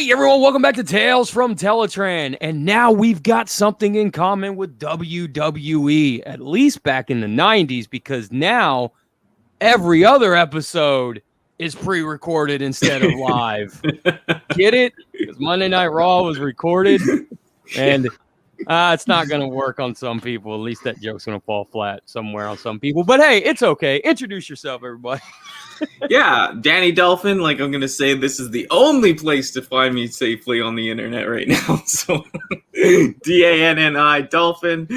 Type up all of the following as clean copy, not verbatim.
Hey everyone, welcome back to Tales from Teletraan. And now we've got something in common with WWE, at least back in the 90s, because now every other episode is pre-recorded instead of live. Get it? Because Monday Night Raw was recorded, and it's not going to work on some people. At least that joke's going to fall flat somewhere on some people. But hey, it's okay. Introduce yourself, everybody. Yeah, Danny Dolphin, like I'm going to say, this is the only place to find me safely on the internet right now. So, DANNI Dolphin.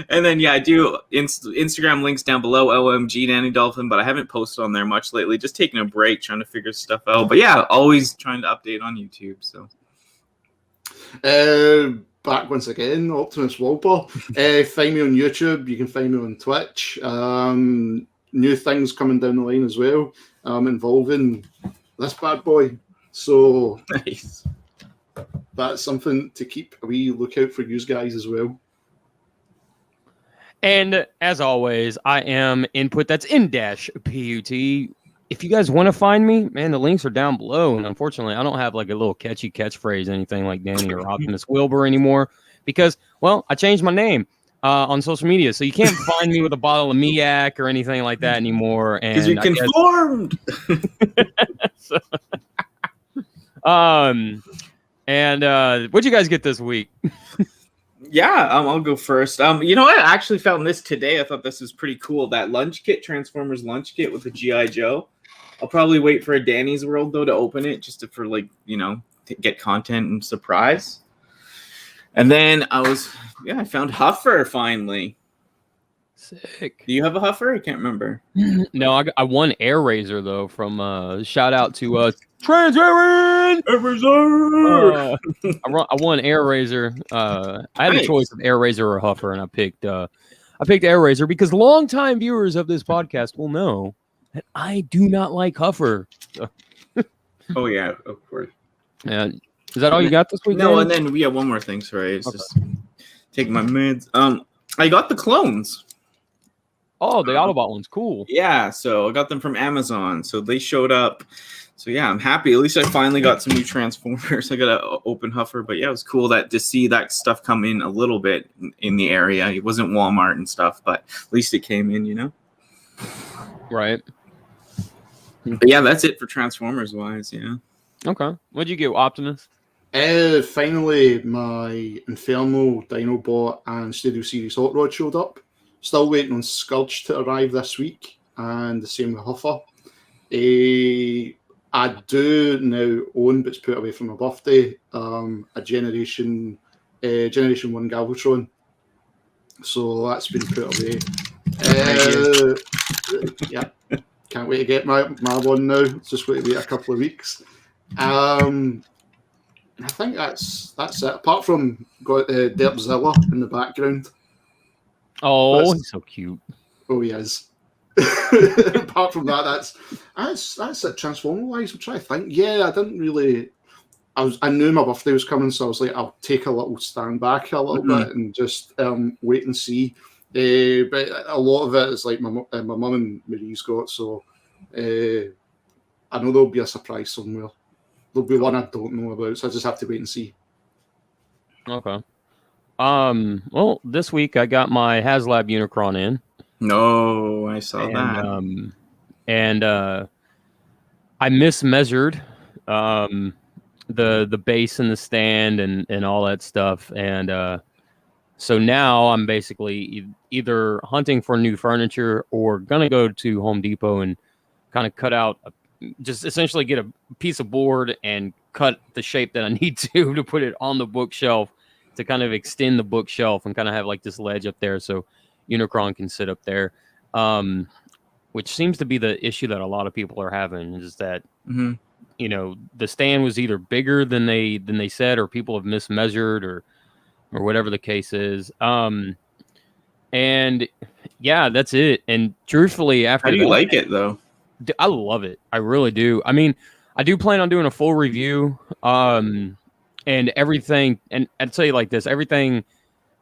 And then, yeah, I do Instagram links down below, OMG Danny Dolphin, but I haven't posted on there much lately. Just taking a break, trying to figure stuff out. But yeah, always trying to update on YouTube. So, back once again, Optimus WIlbur. Find me on YouTube. You can find me on Twitch. New things coming down the line as well, involving this bad boy. So nice. That's something to keep a wee lookout for you guys as well. And as always, I am input. That's in dash PUT. If you guys want to find me, man, the links are down below. And unfortunately, I don't have like a little catchy catchphrase, anything like Danny or Optimus WIlbur anymore, because, well, I changed my name on social media. So you can't find me with a bottle of Miak or anything like that anymore. Because you conformed. So, what'd you guys get this week? Yeah, I'll go first. You know, I actually found this today. I thought this was pretty cool. That lunch kit, Transformers lunch kit with the G.I. Joe. I'll probably wait for a Danny's World, though, to open it, just for, like, you know, to get content and surprise. And then I found Huffer finally. Sick. Do you have a Huffer? I can't remember. No, I won Air Razor, though, from shout out to Transparent. I won Air Razor. I had a choice of Air Razor or Huffer, and I picked Air Razor because longtime viewers of this podcast will know that I do not like Huffer. Oh yeah, of course. Yeah. Is that all you got this week? No, and then we have one more thing. Sorry, it's just taking my meds. I got the clones. Oh, the Autobot one's cool. Yeah, so I got them from Amazon. So they showed up. So yeah, I'm happy. At least I finally got some new Transformers. I got an open Huffer, but yeah, it was cool to see that stuff come in a little bit in the area. It wasn't Walmart and stuff, but at least it came in, you know. Right. But yeah, that's it for Transformers wise. Yeah. Okay. What'd you get, Optimus? Finally, my Inferno, Dinobot, and Studio Series Hot Rod showed up. Still waiting on Scourge to arrive this week, and the same with Huffer. I do now own, but it's put away from my birthday, a Generation 1 Galvatron. So that's been put away. Yeah, can't wait to get my one now. It's just going to wait a couple of weeks. I think that's it. Apart from got Derpzilla in the background. Oh, he's so cute. Oh, he is. Apart from that, that's it. Transformer wise, I'm trying to think. Yeah, I didn't really. I knew my birthday was coming, so I was like, I'll take a little stand back a little bit and just wait and see. But a lot of it is like my mum and Marie's got, so I know there'll be a surprise somewhere. There'll be one I don't know about, so I just have to wait and see. Okay. Well, this week I got my HasLab Unicron in. No, I saw that. And I mismeasured the base and the stand and all that stuff. And so now I'm basically either hunting for new furniture or gonna go to Home Depot and kind of cut out just essentially get a piece of board and cut the shape that I need to put it on the bookshelf to kind of extend the bookshelf and kind of have like this ledge up there so Unicron can sit up there, which seems to be the issue that a lot of people are having is that, you know, the stand was either bigger than they said or people have mismeasured or whatever the case is. And yeah, that's it. And truthfully, after how do you like it though? I love it. I really do. I mean, I do plan on doing a full review, and everything. And I'd tell you like this: everything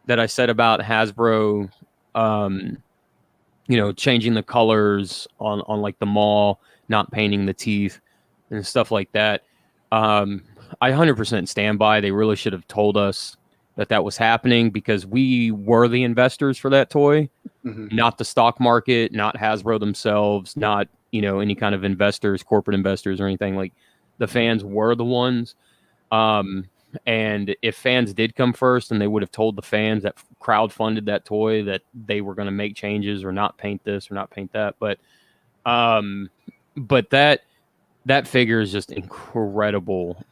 that I said about Hasbro, you know, changing the colors on like the mall, not painting the teeth, and stuff like that. I 100% stand by. They really should have told us that was happening, because we were the investors for that toy, not the stock market, not Hasbro themselves, not, any kind of investors, corporate investors or anything. Like, the fans were the ones. And if fans did come first, and they would have told the fans that crowdfunded that toy that they were going to make changes or not paint this or not paint that. But that figure is just incredible.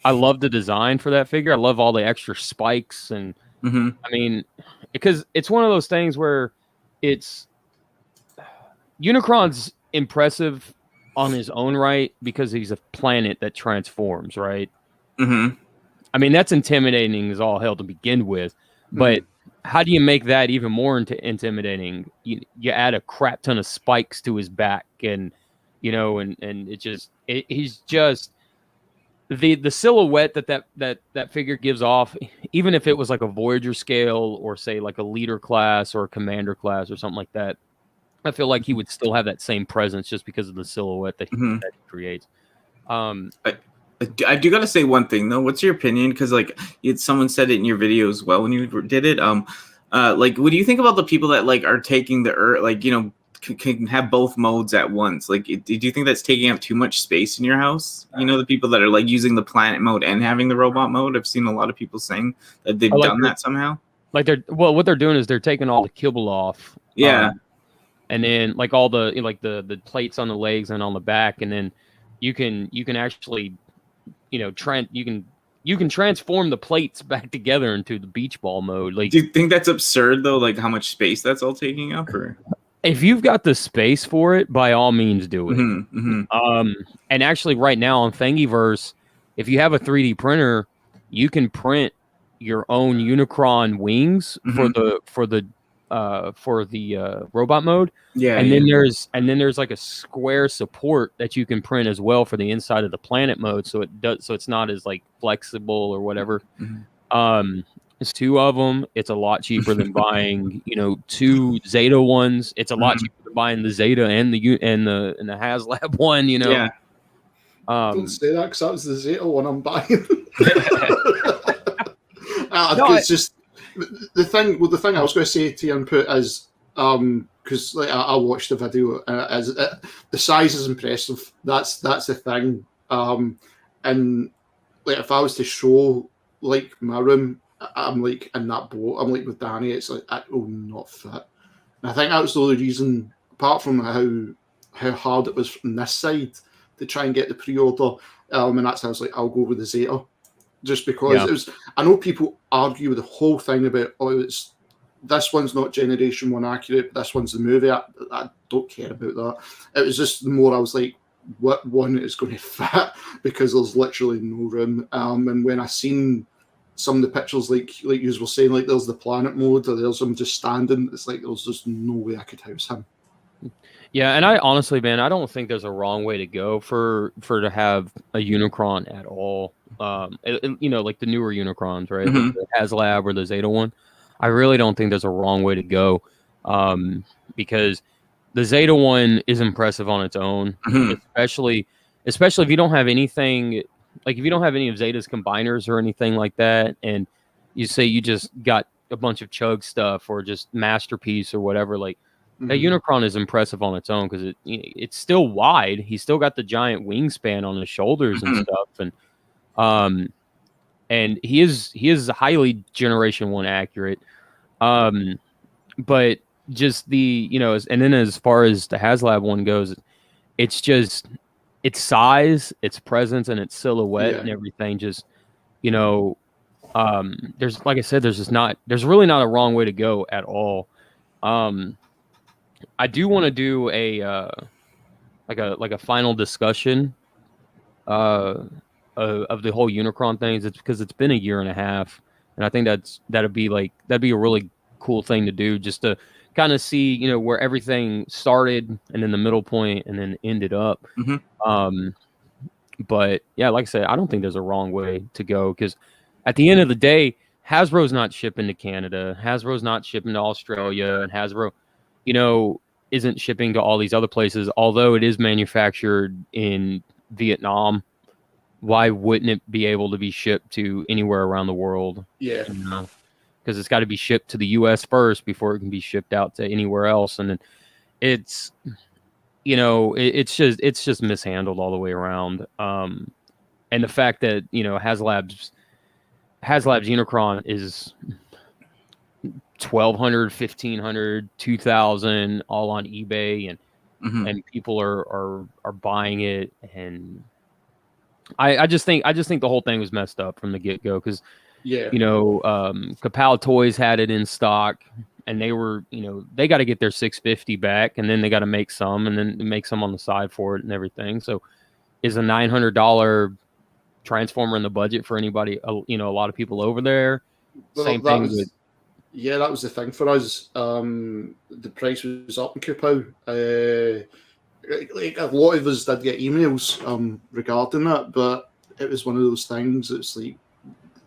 I love the design for that figure. I love all the extra spikes, and I mean, because it's one of those things where Unicron's impressive on his own right because he's a planet that transforms, right? I mean, that's intimidating as all hell to begin with, but how do you make that even more intimidating? You add a crap ton of spikes to his back, and he's just the silhouette that figure gives off, even if it was like a Voyager scale or say like a leader class or a commander class or something like that, I feel like he would still have that same presence just because of the silhouette that he creates. I do gotta say one thing though. What's your opinion? Because someone said it in your video as well when you did it. What do you think about the people that are taking the can have both modes at once? Do you think that's taking up too much space in your house? The people that are using the planet mode and having the robot mode. I've seen a lot of people saying that they've done that somehow. What they're doing is they're taking all the kibble off. Yeah. And then all the the plates on the legs and on the back, and then you can actually you can transform the plates back together into the beach ball mode. Do you think that's absurd though? How much space that's all taking up? Or if you've got the space for it, by all means do it. And actually, right now on Thingiverse, if you have a 3D printer, you can print your own Unicron wings for the robot mode. And then there's like a square support that you can print as well for the inside of the planet mode, so it's not as flexible or whatever. It's 2 of them. It's a lot cheaper than buying 2 Zeta ones. It's a lot cheaper than buying the Zeta and the HasLab one. Don't say that, because that was the Zeta one I'm buying. It's just the thing I was going to say to you input is because I watched the video, the size is impressive. That's the thing. And if I was to show my room, I'm in that boat. I'm with Danny. It's it will not fit. And I think that was the only reason, apart from how hard it was from this side to try and get the pre-order. And that's how I was I'll go with the Zeta. Just because it was, I know people argue with the whole thing about, it's this one's not Generation 1 accurate, this one's the movie. I don't care about that. It was just more, I was what one is going to fit, because there's literally no room. And when I seen some of the pictures, like you were saying, there's the planet mode, or there's him just standing, it's there's just no way I could house him. Yeah, and I honestly, man, I don't think there's a wrong way to go for to have a Unicron at all. The newer Unicrons, right? The HasLab or the Zeta one. I really don't think there's a wrong way to go, because the Zeta one is impressive on its own, especially if you don't have anything, if you don't have any of Zeta's combiners or anything like that, and you say you just got a bunch of Chug stuff or just Masterpiece or whatever, that Unicron is impressive on its own, because it's still wide. He's still got the giant wingspan on his shoulders and stuff, and he is highly Generation 1 accurate. But just and then as far as the HasLab one goes, it's just its size, its presence, and its silhouette and everything. Just there's, like I said, there's really not a wrong way to go at all. I do want to do a final discussion of the whole Unicron thing. It's because it's been a year and a half, and I think that'd be a really cool thing to do, just to kind of see where everything started and then the middle point and then ended up. But yeah, like I said, I don't think there's a wrong way to go, because at the end of the day, Hasbro's not shipping to Canada, Hasbro's not shipping to Australia, and Hasbro isn't shipping to all these other places, although it is manufactured in Vietnam. why wouldn't it be able to be shipped to anywhere around the world? Yeah. You know? Because it's got to be shipped to the U.S. first before it can be shipped out to anywhere else, and then it's it's just mishandled all the way around. And the fact that HasLab's Unicron is 1,200, 1,500, 2,000 all on eBay, and people are buying it, and I just think the whole thing was messed up from the get-go, because Kapow Toys had it in stock, and they were they got to get their 650 back, and then they got to make some, and then make some on the side for it and everything. So is a $900 Transformer in the budget for anybody? A lot of people over there. Well, Same thing with. Yeah, that was the thing for us. The price was up in Kapow. Like a lot of us did get emails regarding that, but it was one of those things. It's like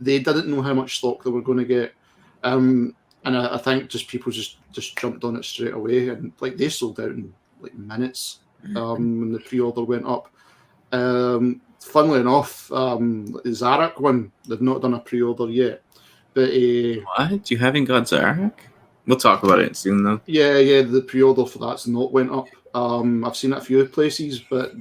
they didn't know how much stock they were going to get, and I think just people just jumped on it straight away, and like they sold out in like minutes when the pre-order went up. Funnily enough, the Zarak one, they've not done a pre-order yet, but what? You haven't got Zarak? We'll talk about it soon, though. Yeah, the pre-order for that's not went up. I've seen it a few places, but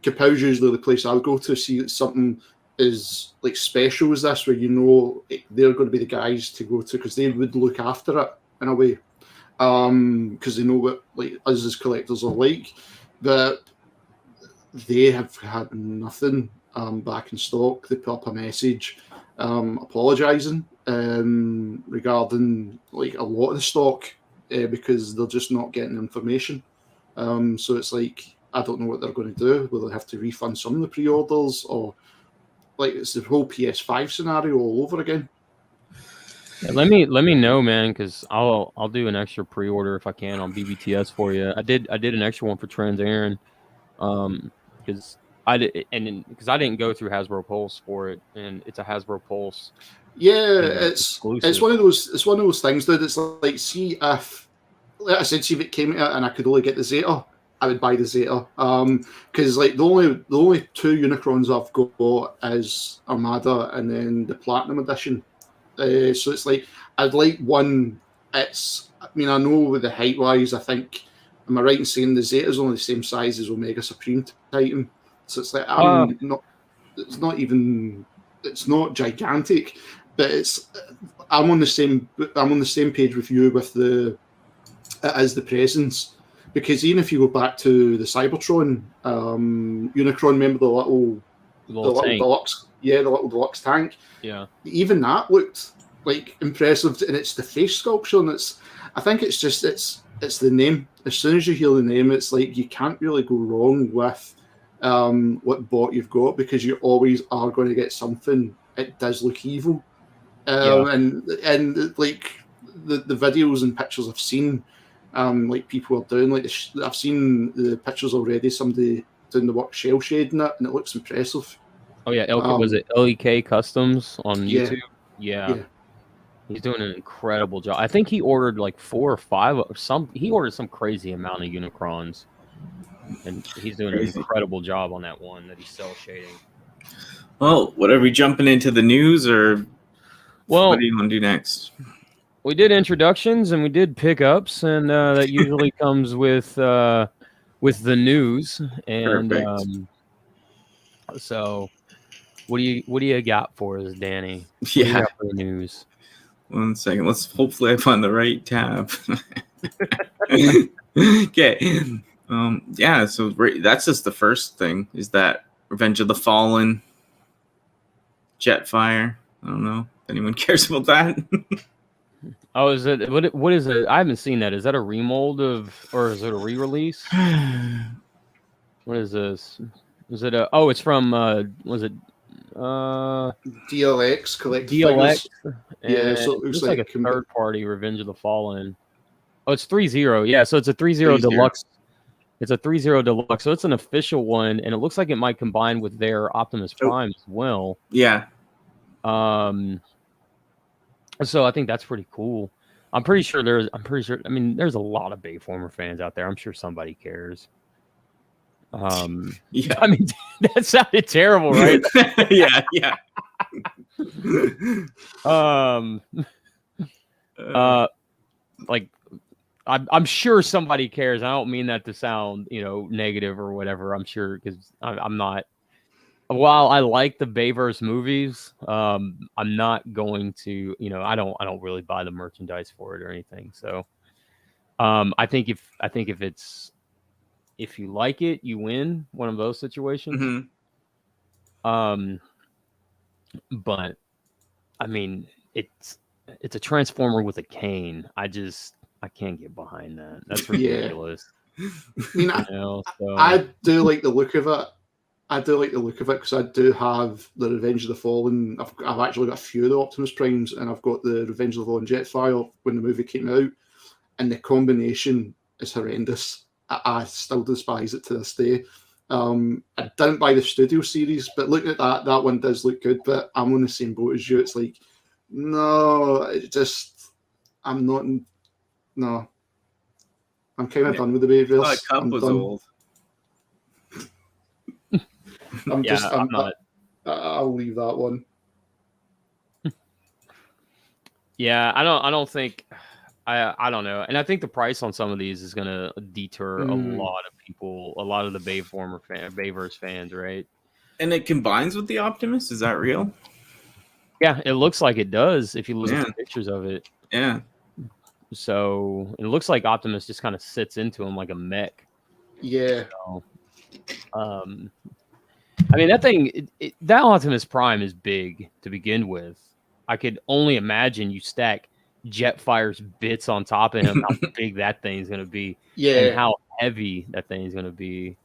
Kapow's usually the place I'll go to see that something is like special as this, where they're going to be the guys to go to, because they would look after it in a way, because they know what like us as collectors are like. But they have had nothing back in stock. They put up a message apologising regarding like a lot of the stock because they're just not getting information. So it's like, I don't know what they're going to do. Will they have to refund some of the pre-orders, or like it's the whole PS5 scenario all over again? Yeah, let me know, man, because I'll do an extra pre-order if I can on BBTS for you. I did an extra one for Trans Aaron, because I didn't go through Hasbro Pulse for it, and it's a Hasbro Pulse. Yeah, it's one of those things, dude. It's like, see if, like I said, see if it came out and I could only get the Zeta, I would buy the Zeta. Because like the only two Unicrons I've got is Armada and then the Platinum Edition. So it's like I'd like one. I know with the height wise, I think, am I right in saying the Zeta is only the same size as Omega Supreme Titan? So it's like it's not gigantic, but I'm on the same page with you with the presence, because even if you go back to the Cybertron Unicron, remember the little deluxe, the little deluxe tank, even that looked like impressive, and it's the face sculpture, and I think it's the name. As soon as you hear the name, it's like you can't really go wrong with what bot you've got, because you always are going to get something. It does look evil, and like the videos and pictures I've seen, like people are doing, like I've seen the pictures already. Somebody doing the work shell shading it, and it looks impressive. Oh yeah, was it LEK Customs on YouTube? Yeah. He's doing an incredible job. I think he ordered like 4 or 5 or some. He ordered some crazy amount of Unicrons, and he's doing an incredible job on that one that he's cell shading. Well, what are we jumping into the news, or what do you want to do next? We did introductions and we did pickups, and that usually comes with the news. And so, what do you got for us, Danny? What do you got for the news? 1 second. Hopefully I find the right tab. Okay. So that's just the first thing, is that Revenge of the Fallen Jetfire. I don't know if anyone cares about that. Oh, is it what is it? I haven't seen that. Is that a remold or is it a re-release? What is this? Is it it's from was it DLX Collective DLX? Yeah, so it looks like a third party Revenge of the Fallen. Oh, it's 3-0. Yeah, so it's a 3-0 deluxe. It's a 3-0 deluxe, so it's an official one, and it looks like it might combine with their Optimus Prime as well. Yeah. So I think that's pretty cool. I'm pretty sure. I mean, there's a lot of Bayformer fans out there. I'm sure somebody cares. Yeah. I mean, that sounded terrible, right? Yeah, yeah. Like I'm sure somebody cares. I don't mean that to sound, negative or whatever. I'm sure because I'm not. While I like the Bayverse movies, I'm not going to, I don't really buy the merchandise for it or anything. So, I think if you like it, you win one of those situations. Mm-hmm. But I mean, it's a transformer with a cane. I can't get behind that. That's ridiculous. I mean, So. I do like the look of it. I do like the look of it because I do have the Revenge of the Fallen. I've actually got a few of the Optimus Primes, and I've got the Revenge of the Fallen Jetfire when the movie came out, and the combination is horrendous. I still despise it to this day. I didn't buy the Studio series, but looking at that one does look good. But I'm on the same boat as you. It's like, no, I'm not. No, I'm kind of done with the Bayverse. Cup was done. old. I'm not. I'll leave that one. Yeah, I don't think. I don't know, and I think the price on some of these is going to deter a lot of people, a lot of the Bayverse fans, right? And it combines with the Optimus. Is that real? Yeah, it looks like it does if you look at the pictures of it. Yeah. So it looks like Optimus just kind of sits into him like a mech. Yeah. So, I mean, that thing, that Optimus Prime is big to begin with. I could only imagine you stack Jetfire's bits on top of him, how big that thing's going to be. Yeah. And how heavy that thing's going to be.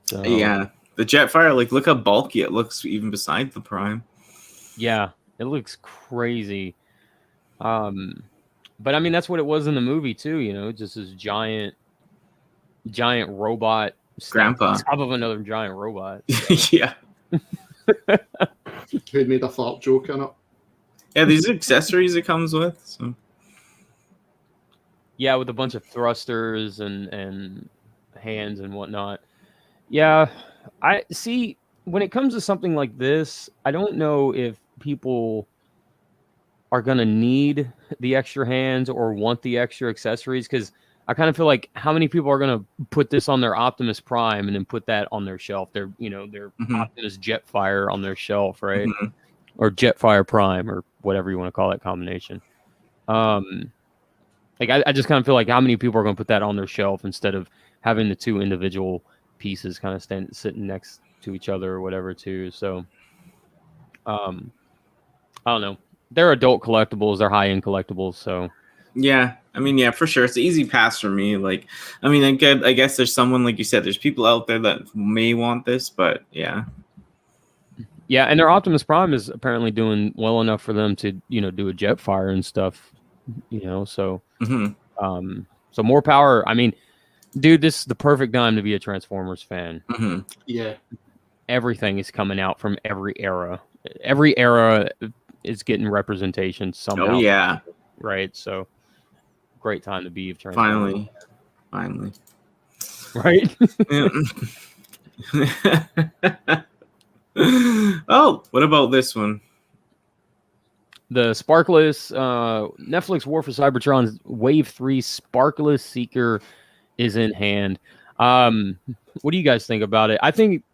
So, yeah. The Jetfire, look how bulky it looks even beside the Prime. Yeah, it looks crazy. But I mean, that's what it was in the movie too, just this giant robot Grandpa on top of another giant robot. So. Yeah. Who made a fart joke in it? Yeah, these accessories it comes with. So. Yeah, with a bunch of thrusters and hands and whatnot. Yeah, I see. When it comes to something like this, I don't know if people are gonna need the extra hands or want the extra accessories, because I kind of feel like how many people are gonna put this on their Optimus Prime and then put that on their shelf, their Optimus Jetfire on their shelf, right? Mm-hmm. Or Jetfire Prime or whatever you want to call that combination. I just kind of feel like how many people are going to put that on their shelf instead of having the two individual pieces kind of sitting next to each other or whatever too. So, I don't know. They're adult collectibles. They're high-end collectibles. So, yeah, I mean, yeah, for sure. It's an easy pass for me. I guess there's someone, like you said, there's people out there that may want this, but yeah. Yeah, and their Optimus Prime is apparently doing well enough for them to, do a Jetfire and stuff, so so more power. I mean, dude, this is the perfect time to be a Transformers fan. Mm-hmm. Yeah. Everything is coming out from every era. Every era is getting representation somehow. Oh, yeah. Right? So, great time to be a Transformers. Finally. Right? Oh, what about this one? The Sparkless Netflix War for Cybertron's Wave 3 Sparkless Seeker is in hand. What do you guys think about it? I think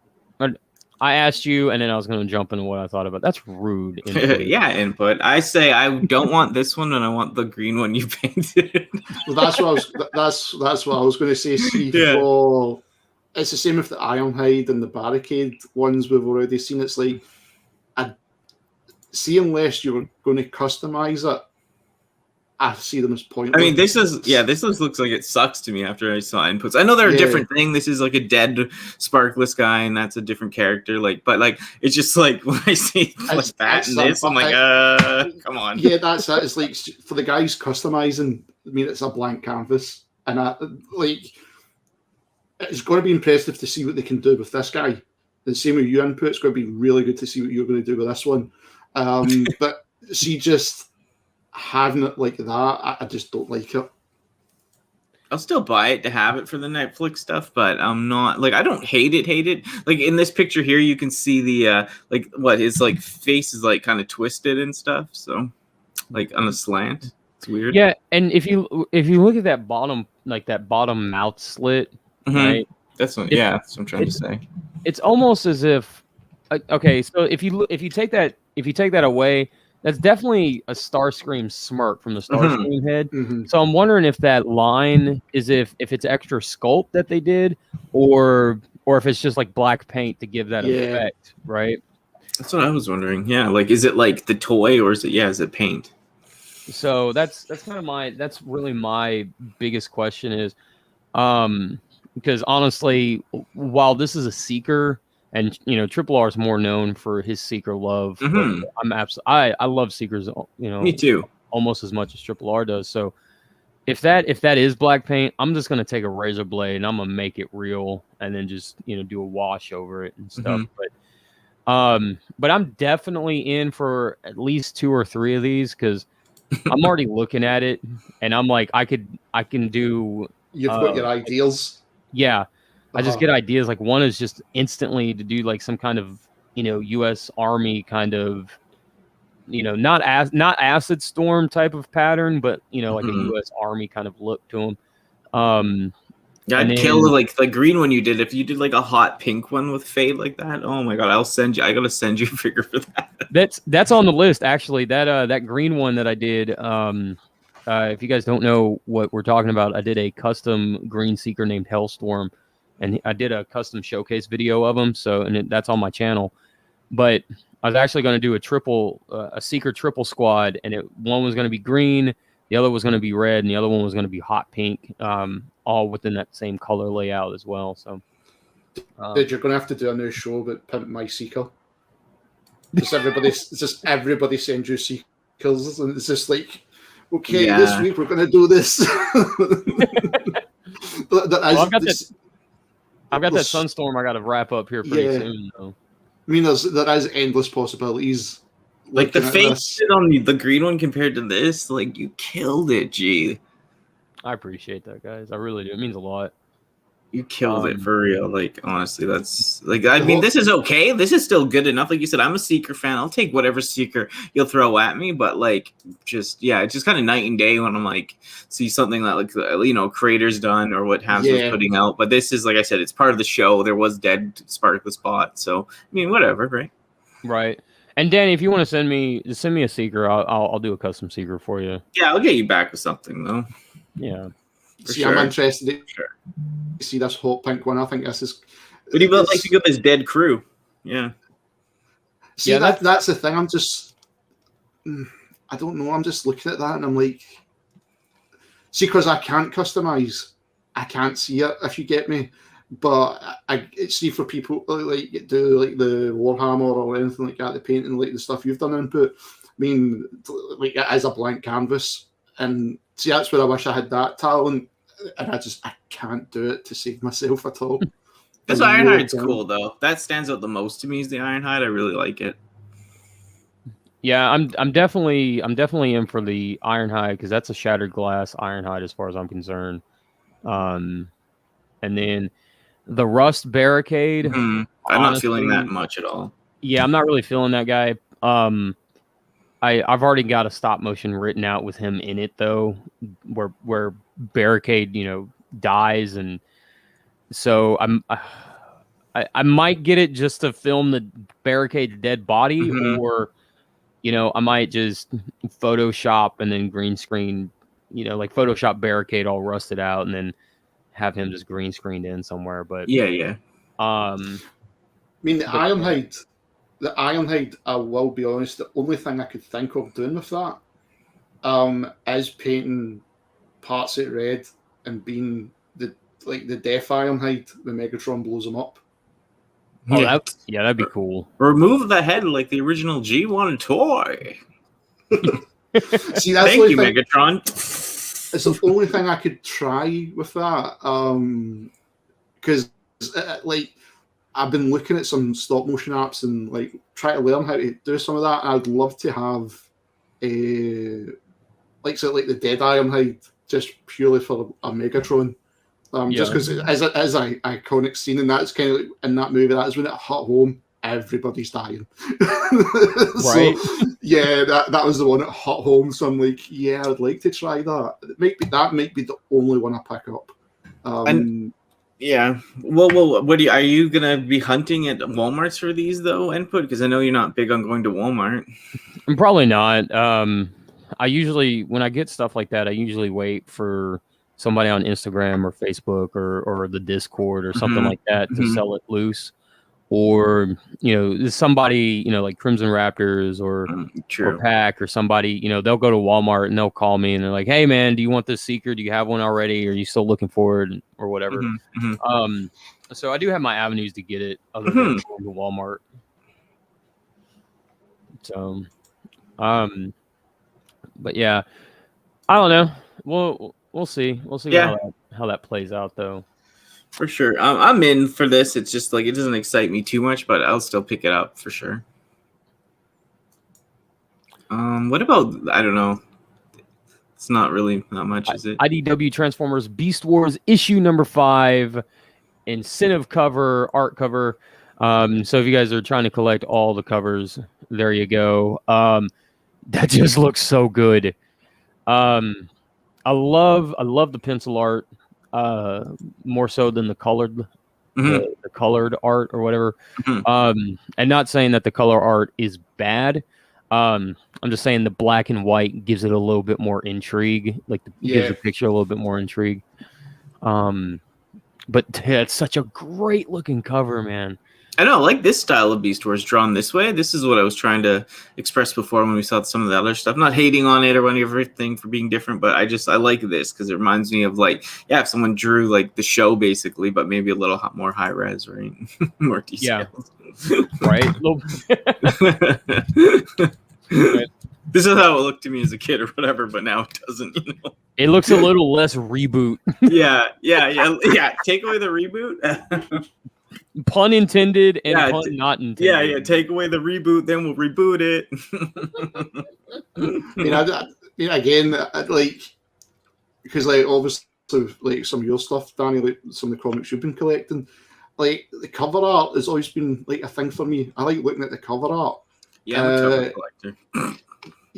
I asked you, and then I was going to jump into what I thought about. That's rude. Yeah, input. I say I don't want this one, and I want the green one you painted. Well, that's what I was. That's what I was going to say. See, for it's the same with the Ironhide and the Barricade ones we've already seen. It's like, unless you're going to customize it, I see them as pointless. I mean, this looks like it sucks to me after I saw inputs. I know they're a different thing. This is like a dead Sparkless guy, and that's a different character. But it's just like when I see that and this, I'm like, come on. Yeah, that's it. It's like for the guys customizing. I mean, it's a blank canvas, and it's going to be impressive to see what they can do with this guy. The same with you input. It's going to be really good to see what you're going to do with this one. But see, just having it like that, I just don't like it. I'll still buy it to have it for the Netflix stuff, but I'm not like I don't hate it. Like in this picture here, you can see the like what his like face is like kind of twisted and stuff. So like on a slant, it's weird. Yeah, and if you look at that bottom mouth slit, right? That's what I'm trying to say. It's almost as if okay, so if you take that away, that's definitely a Starscream smirk from the Starscream head. So I'm wondering if that line is if it's extra sculpt that they did, or if it's just like black paint to give that effect, right? That's what I was wondering. Yeah, like is it like the toy or is it paint? So that's kind of that's really my biggest question is, because honestly, while this is a Seeker, and Triple R is more known for his Seeker love, but I love Seekers, Me too, almost as much as Triple R does. So if that is black paint, I'm just gonna take a razor blade and I'm gonna make it real, and then just do a wash over it and stuff. But I'm definitely in for at least 2 or 3 of these because I'm already looking at it, and I'm like, I can do. You've got your ideals. Yeah, I just get ideas. Like one is just instantly to do like some kind of U.S. Army kind of not acid storm type of pattern, but like a U.S. Army kind of look to them. Yeah, I'd kill like the green one you did. If you did like a hot pink one with fade like that, oh my god, I gotta send you a figure for that. That's on the list actually. That green one that I did. If you guys don't know what we're talking about, I did a custom green Seeker named Hellstorm, and I did a custom showcase video of him. So that's on my channel. But I was actually going to do a Seeker triple squad, and one was going to be green, the other was going to be red, and the other one was going to be hot pink. All within that same color layout as well. So, Dude, you're going to have to do a new show about Pimp My Seeker. Just everybody sends you Seekers, and it's just like, okay, this week we're going to do this. I've got that Sunstorm I got to wrap up here pretty soon, though. I mean, there is endless possibilities. Like the face on the green one compared to this, like you killed it, G. I appreciate that, guys. I really do. It means a lot. You killed it for real. Like honestly, that's like I mean, this is okay. This is still good enough. Like you said, I'm a Seeker fan. I'll take whatever Seeker you'll throw at me. But like, it's just kind of night and day when I'm like see something that like Creator's done or what Hasbro's putting out. But this is like I said, it's part of the show. There was dead Sparkle spot. So I mean, whatever, right? Right. And Danny, if you want to send me a Seeker, I'll do a custom Seeker for you. Yeah, I'll get you back with something though. Yeah. I'm interested in see this hot pink one. I think this is. But he would like to go this dead crew. Yeah. See, that's the thing. I'm just. I don't know. I'm just looking at that and I'm like. See, because I can't customize, I can't see it. If you get me, but I see for people like do like the Warhammer or anything like that, the painting like the stuff you've done input. I mean, like it is a blank canvas, and see that's where I wish I had that talent, and I can't do it to save myself at all. This Ironhide's cool though. That stands out the most to me is the Ironhide. I really like it. Yeah, I'm definitely in for the Ironhide because that's a shattered glass Ironhide as far as I'm concerned. And then the Rust Barricade. I'm not feeling that much at all. Yeah, I'm not really feeling that guy. I've already got a stop motion written out with him in it though, where Barricade dies, and so I might get it just to film the Barricade's dead body, or I might just Photoshop and then green screen, like Photoshop Barricade all rusted out and then have him just green screened in somewhere. But I mean, the Ironhide, I will be honest, the only thing I could think of doing with that is painting parts of red and being the Death Ironhide when Megatron blows him up. Oh, that'd be cool. Remove the head like the original G1 toy. See, that's Thank you, Megatron. It's the only thing I could try with that, because I've been looking at some stop motion apps and like try to learn how to do some of that. I'd love to have the Dead Ironhide just purely for a Megatron. Just because as an iconic scene, and that's kind of like, in that movie, that's when it hit home. Everybody's dying. Right. So, yeah, that was the one that hit home. So I'm like, yeah, I'd like to try that. That might be the only one I pick up. Yeah. Well, are you gonna be hunting at Walmarts for these though? Input, because I know you're not big on going to Walmart. I'm probably not. I usually, when I get stuff like that, I usually wait for somebody on Instagram or Facebook or the Discord or something like that to sell it loose. Or, somebody, like Crimson Raptors or Pack or somebody, they'll go to Walmart and they'll call me and they're like, hey, man, do you want this Seeker? Do you have one already? Are you still looking for it or whatever? So I do have my avenues to get it other than going to Walmart. So, but yeah, I don't know. We'll see. We'll see how that plays out, though. For sure. I'm in for this. It's just like it doesn't excite me too much, but I'll still pick it up for sure. What about, I don't know. It's not much, is it? IDW Transformers Beast Wars issue number 5, incentive cover, art cover. So if you guys are trying to collect all the covers, there you go. That just looks so good. I love the pencil art. More so than the colored the colored art or whatever. And not saying that the color art is bad. I'm just saying the black and white gives it a little bit more intrigue, gives the picture a little bit more intrigue. But it's such a great looking cover, man. I know, I like this style of Beast Wars drawn this way. This is what I was trying to express before when we saw some of the other stuff. Not hating on it or everything for being different, but I like this because it reminds me of if someone drew the show basically, but maybe a little more high res, right? More details. Yeah. Right. This is how it looked to me as a kid or whatever, but now it doesn't. It looks a little less reboot. Yeah. Take away the reboot. Pun intended and pun not intended. Yeah. Take away the reboot, then we'll reboot it. Again, because obviously some of your stuff, Danny, some of the comics you've been collecting, the cover art has always been a thing for me. I like looking at the cover art. Yeah, I'm a cover collector.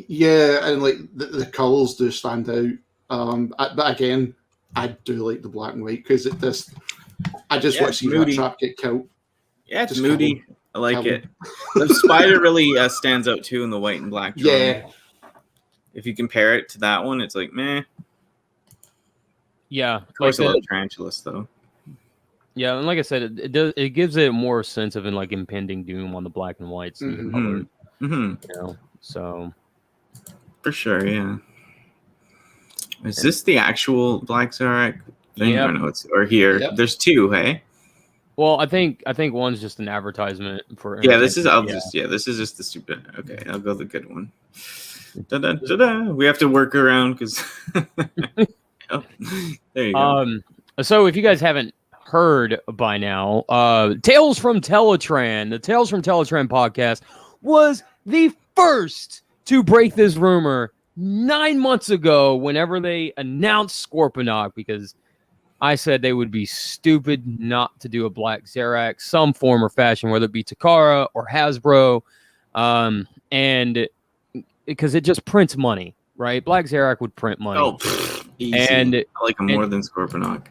Yeah, and the colours do stand out. But again, I do like the black and white because I just want to see that trap get killed. Yeah, it's moody. I like it. The spider really stands out too in the white and black drawing. Yeah. If you compare it to that one, it's meh. Yeah. Of course, I love Tarantulas though. Yeah, and like I said, it gives it more sense of impending doom on the black and whites and the color. So for sure, yeah. Is this the actual Black Zarak? Yeah. I know or here. Yep. There's 2, hey? Well, I think one's just an advertisement for. Yeah, this is just the stupid. Okay, I'll go the good one. Da-da-da-da. We have to work around because. There you go. So if you guys haven't heard by now, Tales from Teletraan, the Tales from Teletraan podcast was the first to break this rumor 9 months ago. Whenever they announced Scorponok, because I said they would be stupid not to do a Black Zarak, some form or fashion, whether it be Takara or Hasbro, and because it just prints money, right? Black Zarak would print money. Oh, easy. And I like them more than Scorponok.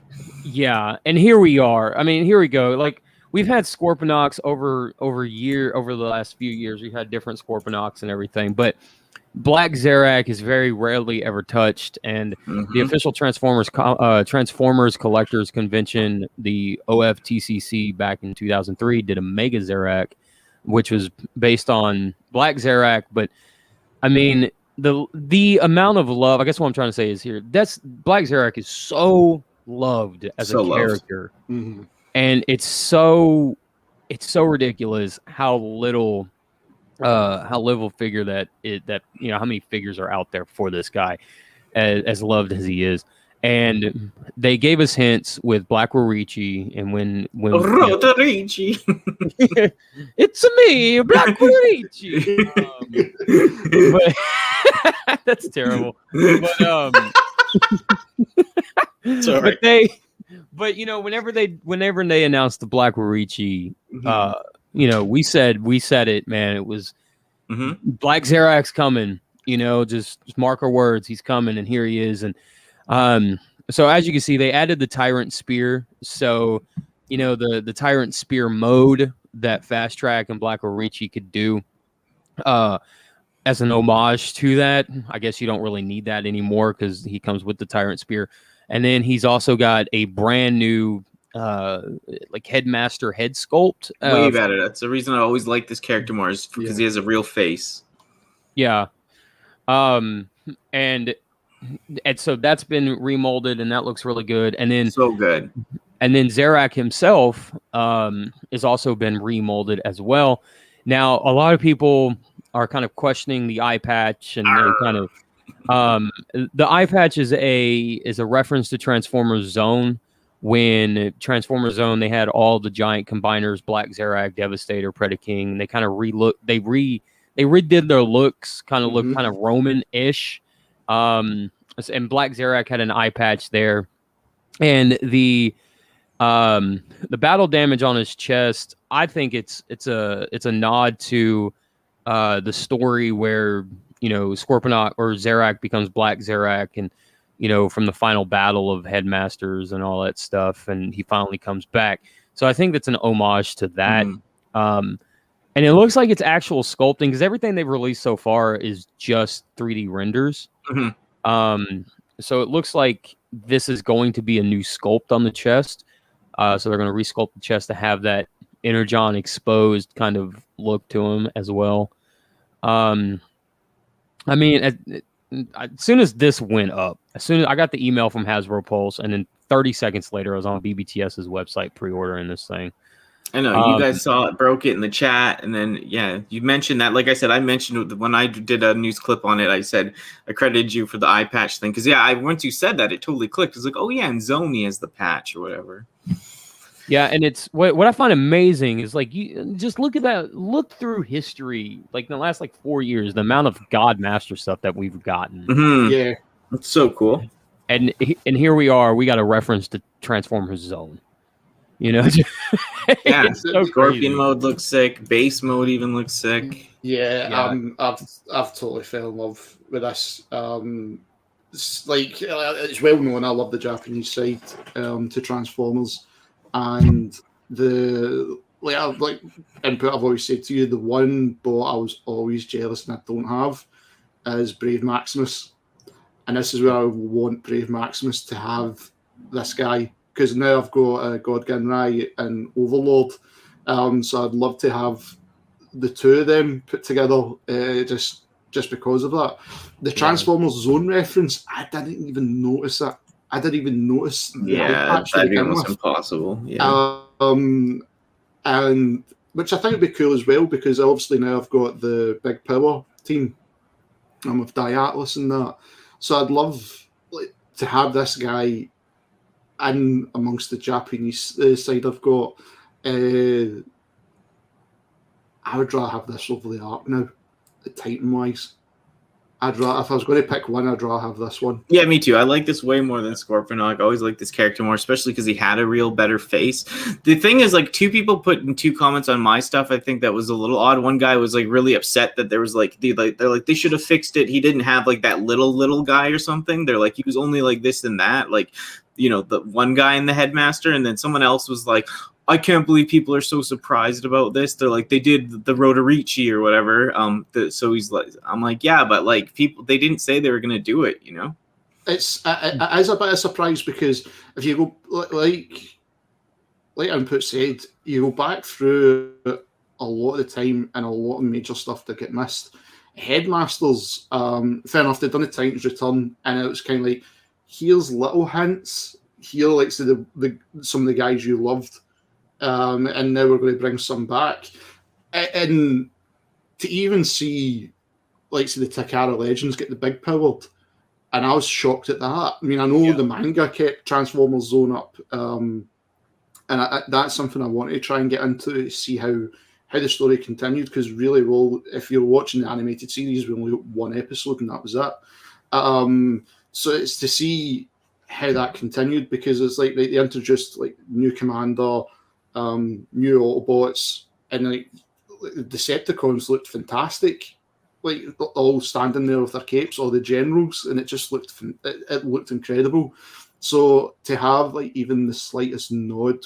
Yeah, and here we are. I mean, here we go. We've had Scorponoks over the last few years. We've had different Scorponoks and everything, but Black Zarak is very rarely ever touched, and the official Transformers Collectors Convention, the OFTCC, back in 2003, did a Mega Zarak, which was based on Black Zarak. But I mean, the amount of love. I guess what I'm trying to say is here. That's Black Zarak is so loved as a character, and it's so ridiculous how little figure that how many figures are out there for this guy, as loved as he is. And they gave us hints with Black Rorichi, and when Rorichi, it's me, Black Rorichi. But that's terrible. But Sorry. But whenever they announced the Black Warichi, we said it, man. It was Black Zarak's coming. Just mark our words. He's coming, and here he is. And so as you can see, they added the Tyrant Spear. So the Tyrant Spear mode that Fast Track and Black Warichi could do. As an homage to that, I guess you don't really need that anymore because he comes with the Tyrant Spear. And then he's also got a brand new Headmaster head sculpt. Wave at it. That's the reason I always like this character more, is because he has a real face. Yeah. And so that's been remolded, and that looks really good. And then so good. And then Zarak himself has also been remolded as well. Now, a lot of people are kind of questioning the eye patch, and kind of the eye patch is a reference to Transformers Zone. When Transformers Zone, they had all the giant combiners, Black Zarak, Devastator, Predaking. They kind of they redid their looks, kind of look kind of Roman-ish. And Black Zarak had an eye patch there, and the battle damage on his chest, I think it's a nod to the story where Scorponok or Zarak becomes Black Zarak, and from the final battle of Headmasters and all that stuff, and he finally comes back. So I think that's an homage to that. And it looks like it's actual sculpting, because everything they've released so far is just 3D renders. So it looks like this is going to be a new sculpt on the chest. So they're going to resculpt the chest to have that Energon exposed kind of look to him as well. I mean, as soon as this went up, as soon as I got the email from Hasbro Pulse, and then 30 seconds later, I was on BBTS's website pre-ordering this thing. I know you guys saw it, broke it in the chat, and then you mentioned that. Like I said, I mentioned when I did a news clip on it, I said I credited you for the eye patch thing, because once you said that, it totally clicked. It's like, oh yeah, and Zoni has the patch or whatever. Yeah, and it's what I find amazing is you just look at that, look through history, in the last 4 years, the amount of Godmaster stuff that we've gotten. Yeah, it's so cool. And here we are, we got a reference to Transformers Zone. Yeah, so Scorpion mode looks sick. Base mode even looks sick. Yeah. I've totally fell in love with this. It's well known I love the Japanese side to Transformers, and the input I've always said to you, the one bot I was always jealous and I don't have is Brave Maximus, and this is where I want Brave Maximus to have this guy. Because now I've got God Rai and Overlord, so I'd love to have the two of them put together, just because of that. The Transformers Zone reference, I didn't even notice that. I didn't even notice. That'd be almost impossible. Yeah. And which I think would be cool as well, because obviously now I've got the Big Power team, with Diatlas and that. So I'd love to have this guy in amongst the Japanese side I've got. I would rather have this over the Ark now, Titan-wise. If I was going to pick one, I'd rather have this one. Yeah, me too. I like this way more than Scorponok. I always like this character more, especially because he had a real better face. The thing is, two people put in 2 comments on my stuff. I think that was a little odd. One guy was really upset that there was they're like they should have fixed it. He didn't have that little guy or something. They're like, he was only this and that. The one guy in the Headmaster, and then someone else was like, I can't believe people are so surprised about this. They're like, they did the Roderici or whatever. So he's like, I'm like, yeah, but people, they didn't say they were going to do it, It's it is a bit of a surprise, because if you go, like Input said, you go back through a lot of the time and a lot of major stuff that get missed. Headmasters, fair enough, they've done a Titan's Return, and it was kind of here's little hints. Here, some of the guys you loved. And now we're going to bring some back, and to even see the Takara Legends get the big powered, and I was shocked at that. I mean, I know the manga kept Transformers Zone up, and that's something I want to try and get into to see how the story continued, because really, well, if you're watching the animated series, we only got 1 episode and that was it. So it's to see how that continued, because it's like they introduced like new commander, new Autobots, and like the Decepticons looked fantastic, like all standing there with their capes, all the generals, and it just looked it looked incredible. So to have like even the slightest nod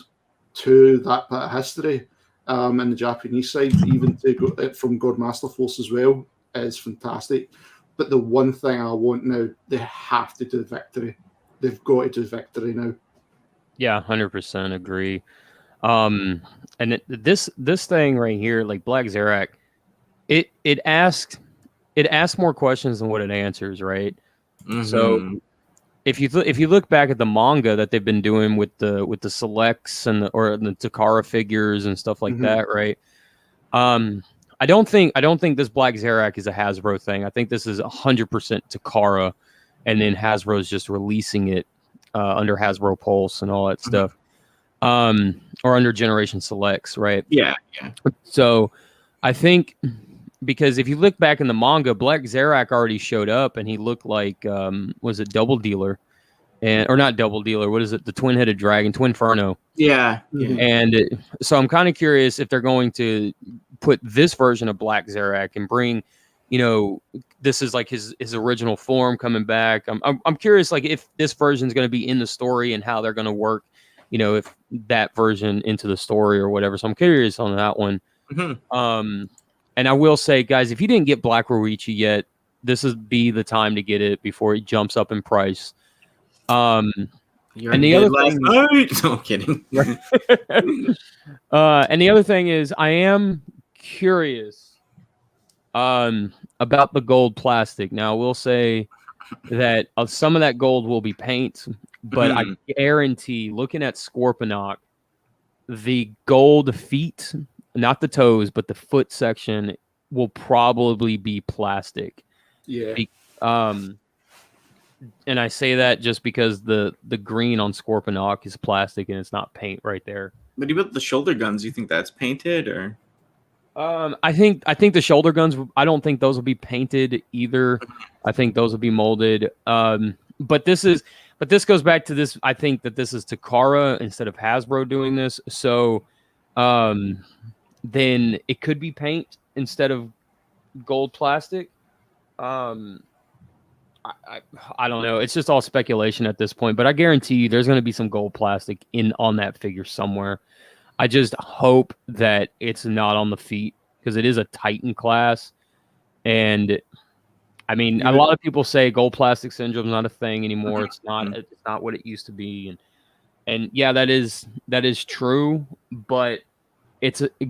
to that bit of history in the Japanese side, even to go from God Master Force as well, is fantastic. But the one thing I want now, they have to do Victory. They've got to do Victory now. Yeah, 100% agree. And this thing right here, like Black Zarak, it asks more questions than what it answers, right? Mm-hmm. So if you look back at the manga that they've been doing with the selects and the Takara figures and stuff like that, right? I don't think this Black Zarak is a Hasbro thing. I think this is 100% Takara, and then Hasbro's just releasing it under Hasbro Pulse and all that stuff, or under Generation Selects, right? Yeah. So I think, because if you look back in the manga, Black Zarak already showed up, and he looked like was it Double Dealer, or not Double Dealer? What is it? The twin-headed dragon, Twinferno. Yeah. And so I'm kind of curious if they're going to put this version of Black Zarak and bring, this is like his original form coming back. I'm curious, like, if this version is going to be in the story and how they're going to work, if that version into the story or whatever. So I'm curious on that one. And I will say, guys, if you didn't get Black Rorichi yet, this would be the time to get it before it jumps up in price. And the other thing, no, I'm kidding. And the other thing is, I am curious about the gold plastic. Now, I will say that some of that gold will be paint, but I guarantee, looking at Scorponok, the gold feet, not the toes, but the foot section, will probably be plastic. Yeah. And I say that just because the green on Scorponok is plastic and it's not paint right there. But about the shoulder guns, you think that's painted, or? I think the shoulder guns, I don't think those will be painted either. I think those will be molded. But this goes back to this. I think that this is Takara instead of Hasbro doing this. So then it could be paint instead of gold plastic. I don't know. It's just all speculation at this point, but I guarantee you there's going to be some gold plastic on that figure somewhere. I just hope that it's not on the feet, because it is a Titan class. And I mean, a lot of people say gold plastic syndrome is not a thing anymore. It's not what it used to be. And yeah, that is true, but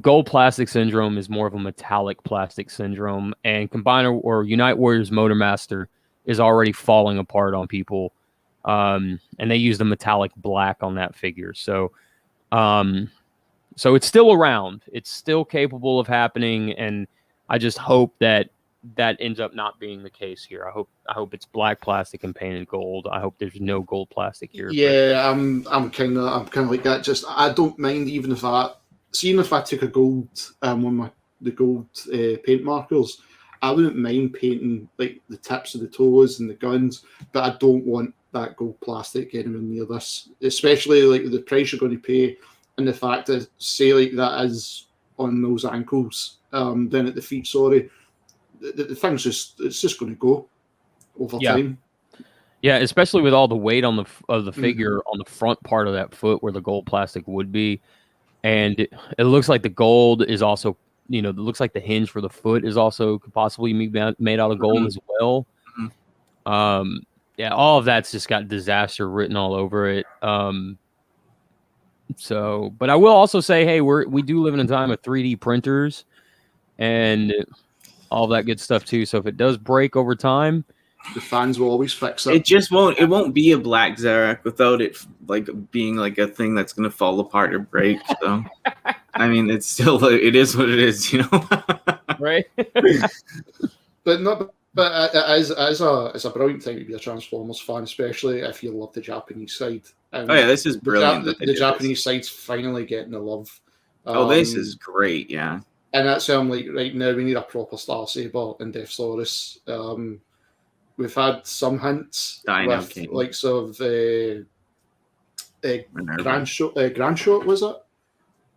gold plastic syndrome is more of a metallic plastic syndrome, and Combiner or Unite Warriors Motormaster is already falling apart on people. And they used a metallic black on that figure. So it's still around. It's still capable of happening. And I just hope that ends up not being the case here. I hope it's black plastic and painted gold. I hope there's no gold plastic here. Yeah, I'm kind of like that. Just, I don't mind even if I took a gold the gold paint markers, I wouldn't mind painting like the tips of the toes and the guns, but I don't want that gold plastic anywhere near this, especially like the price you're going to pay, and the fact that, say, like that is on those ankles, then at the feet, sorry, the thing's just going to go over time. Yeah, especially with all the weight of the figure on the front part of that foot where the gold plastic would be, and it looks like the gold is also, it looks like the hinge for the foot is also could possibly be made out of gold as well. Yeah, all of that's just got disaster written all over it. So, but I will also say, hey, we do live in a time of 3D printers and all that good stuff too. So if it does break over time, the fans will always fix it. It just won't. It won't be a Black Zarak without it like being like a thing that's going to fall apart or break. So, I mean, it's still it is what it is, right? But as a brilliant time to be a Transformers fan, especially if you love the Japanese side. This is brilliant. The Japanese side's finally getting the love. This is great, yeah. And that's why I'm like, right now we need a proper Star Saber and Deathsaurus. we've had some hints Dino with King. likes of Minerva. Grand Shot, was it?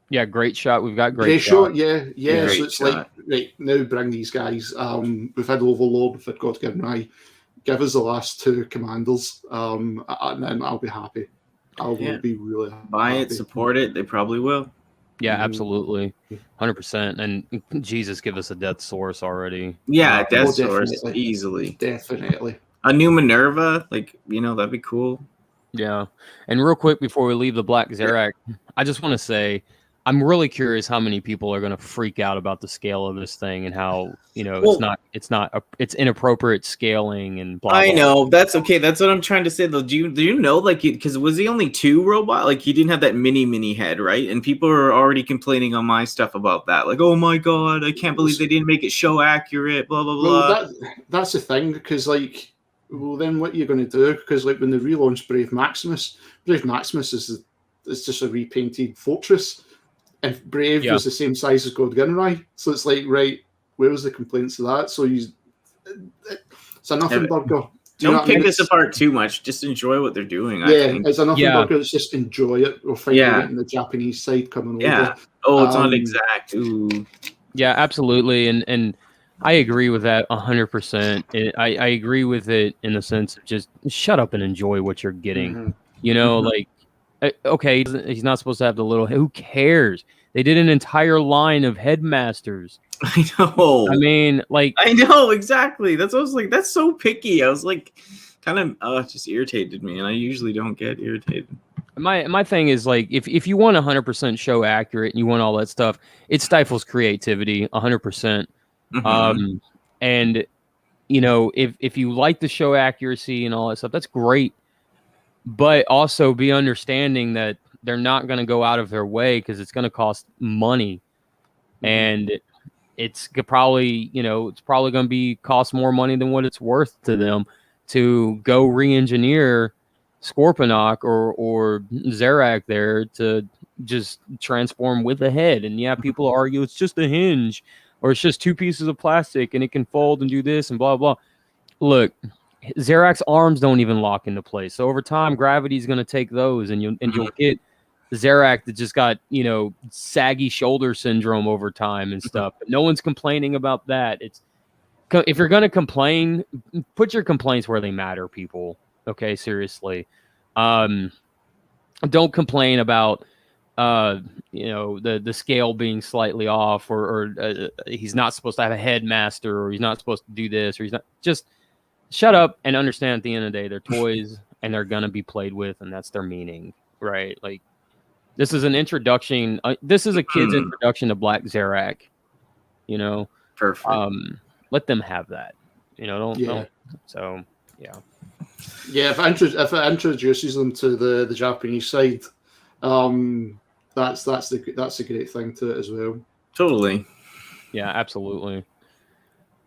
Yeah, great shot. We've got Grey great shot. Shot, yeah. Great So it's shot. like, right, now bring these guys. We've had Overlord, we've had God Given Eye. Give us the last two commanders, and then I'll be happy. I will be really happy. Buy it, support it. They probably will. Yeah, absolutely, 100%. And Jesus, give us a Death Source already. Yeah, Death Source definitely. easily. Definitely. A new Minerva, like, that'd be cool. Yeah. And real quick before we leave the Black Zarak, I just want to say I'm really curious how many people are going to freak out about the scale of this thing and how, it's inappropriate scaling and blah, blah. I know. That's okay. That's what I'm trying to say though. Do you know, like, because was he only 2 robot? Like, he didn't have that mini head, right? And people are already complaining on my stuff about that. Like, oh my God, I can't believe they didn't make it show accurate, blah, blah, blah. Well, that's the thing, because, like, well, then what are you going to do? Because, like, when they relaunched Brave Maximus is just a repainted fortress, and Brave was the same size as God Given Eye. So it's like, right, where was the complaints of that? So it's a nothing burger. Don't pick this apart too much. Just enjoy what they're doing. I think. It's a nothing burger. It's just enjoy it. We're finally getting the Japanese side coming over. Oh, it's not exact. Ooh. Yeah, absolutely. And I agree with that 100%. I agree with it in the sense of just shut up and enjoy what you're getting. Like, okay, he's not supposed to have the little. Who cares? They did an entire line of headmasters. I know. I mean, like, I know exactly. That's what I was like. That's so picky. I was like, kind of just irritated me, and I usually don't get irritated. My thing is, like, if you want 100% show accurate and you want all that stuff, it stifles creativity 100%. And if you like the show accuracy and all that stuff, that's great. But also be understanding that they're not going to go out of their way because it's going to cost money, and it's probably going to be cost more money than what it's worth to them to go re-engineer Scorponok or Zarak there to just transform with a head. And people argue it's just a hinge or it's just 2 pieces of plastic and it can fold and do this and blah, blah. Look, Zarak's arms don't even lock into place. So over time, gravity's going to take those and you'll get Zarak that just got, saggy shoulder syndrome over time and stuff. But no one's complaining about that. If you're going to complain, put your complaints where they matter, people. Okay, seriously. Don't complain about the scale being slightly off or he's not supposed to have a headmaster or he's not supposed to do this or he's not. Just shut up and understand at the end of the day they're toys and they're gonna be played with and that's their meaning, right? Like this is an introduction. This is a kid's introduction to Black Zarak. Perfect. Let them have that. Don't. So yeah. Yeah, if it introduces them to the Japanese side, that's a great thing to it as well. Totally. Yeah, absolutely.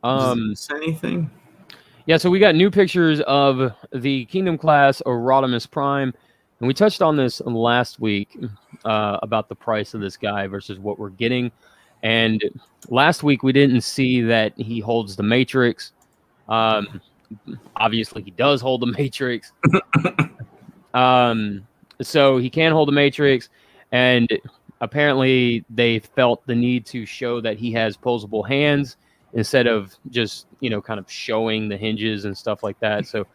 Anything? Yeah, so we got new pictures of the Kingdom class Rodimus Prime, and we touched on this last week about the price of this guy versus what we're getting. And last week we didn't see that he holds the Matrix. Obviously, he does hold the Matrix. So he can hold the Matrix, and apparently they felt the need to show that he has posable hands instead of just, kind of showing the hinges and stuff like that. So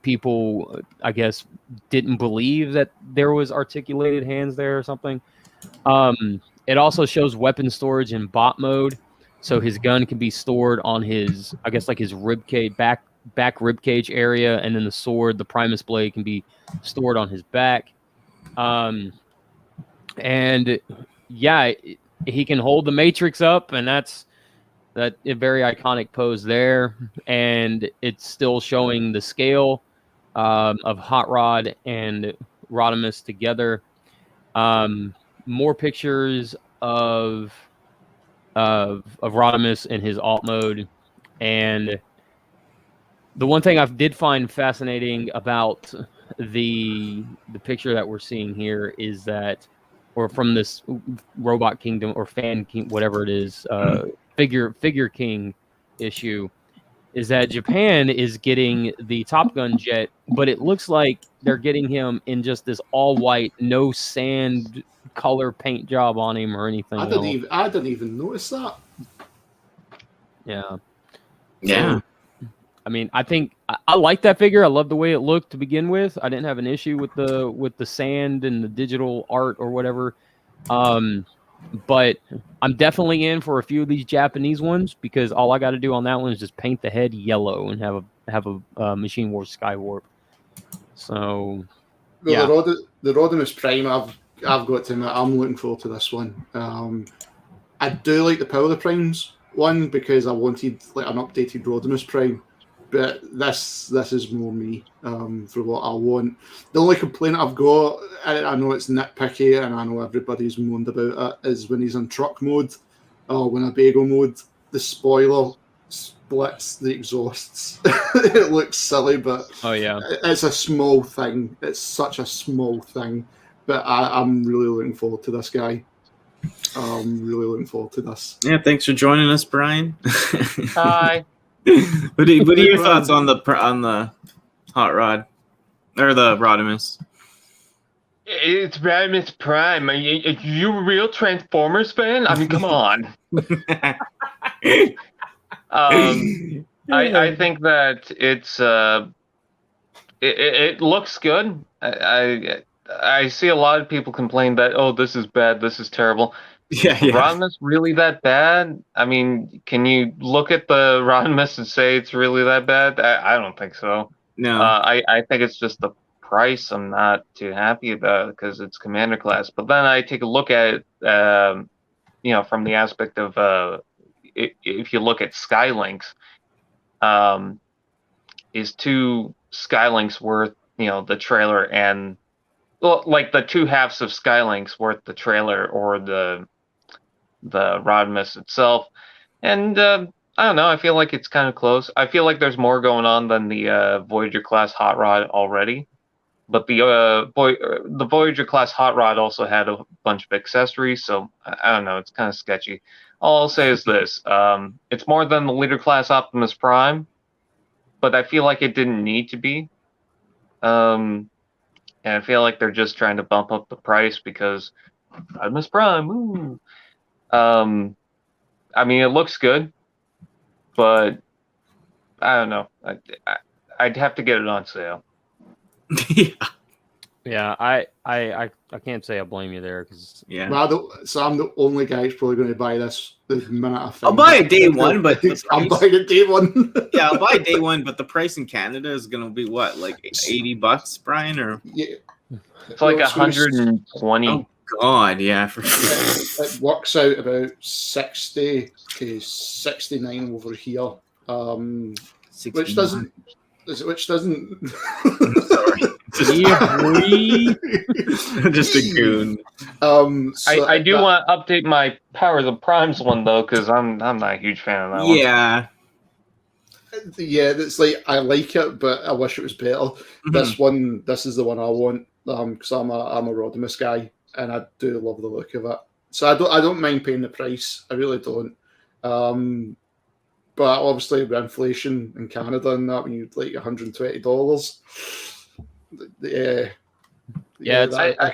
people, I guess, didn't believe that there was articulated hands there or something. It also shows weapon storage in bot mode. So his gun can be stored on his, I guess, like his rib cage, back rib cage area, and then the sword, the Primus blade, can be stored on his back. And yeah, he can hold the Matrix up, and that's a very iconic pose there. And it's still showing the scale of Hot Rod and Rodimus together. More pictures of Rodimus in his alt mode. And the one thing I did find fascinating about the picture that we're seeing here is that, or from this Robot Kingdom or Fan King, whatever it is, Figure King issue, is that Japan is getting the Top Gun jet, but it looks like they're getting him in just this all white, no sand color paint job on him or anything. I didn't even notice that. Yeah. Yeah. So, I mean, I think I like that figure. I love the way it looked to begin with. I didn't have an issue with the sand and the digital art or whatever. But I'm definitely in for a few of these Japanese ones because all I got to do on that one is just paint the head yellow and have a Machine Wars Skywarp. So, yeah. The Rodimus Prime, I've got to admit, I'm looking forward to this one. I do like the Power Primes one because I wanted like an updated Rodimus Prime, but this is more me for what I want. The only complaint I've got, I know it's nitpicky and I know everybody's moaned about it, is when he's in truck mode or Winnebago mode, the spoiler splits the exhausts. It looks silly, but oh yeah, it's a small thing. It's such a small thing, but I'm really looking forward to this guy. I'm really looking forward to this. Yeah, thanks for joining us, Brian. Hi. What are your thoughts on the hot rod or the Rodimus? It's Rodimus Prime. Are you a real Transformers fan? I mean, come on. I think that it looks good. I see a lot of people complain that, oh, this is bad, this is terrible. Yeah. Rodimus really that bad? I mean, can you look at the Rodimus and say it's really that bad? I don't think so. No. I think it's just the price I'm not too happy about because it's Commander class. But then I take a look at it, from the aspect of if you look at Skylinks, is 2 Skylinks worth, the trailer and, well, like the 2 halves of Skylinks worth the trailer or the Rodimus itself. And I don't know, I feel like it's kind of close. I feel like there's more going on than the Voyager class Hot Rod already. But the Voyager class Hot Rod also had a bunch of accessories, so I don't know, it's kind of sketchy. All I'll say is this, it's more than the Leader class Optimus Prime, but I feel like it didn't need to be. And I feel like they're just trying to bump up the price because Optimus Prime, ooh. I mean, it looks good, but I don't know. I'd have to get it on sale. Yeah. I can't say I blame you there because So I'm the only guy who's probably going to buy this the minute I find I'll buy it day one, but I'm buying it day one. Yeah, I'll buy it day one, but the price in Canada is going to be what, like $80, Brian, or yeah, it's like 120. Oh God, yeah. It works out about 60 to 69 over here, which doesn't. Sorry. Just a goon. So I do want to update my Power of the Primes one though, because I'm not a huge fan of that one. Yeah, it's like I like it, but I wish it was better. Mm-hmm. This is the one I want, because I'm a Rodimus guy, and I do love the look of it. So I don't mind paying the price. I really don't. But obviously with inflation in Canada and that, when you'd like $120,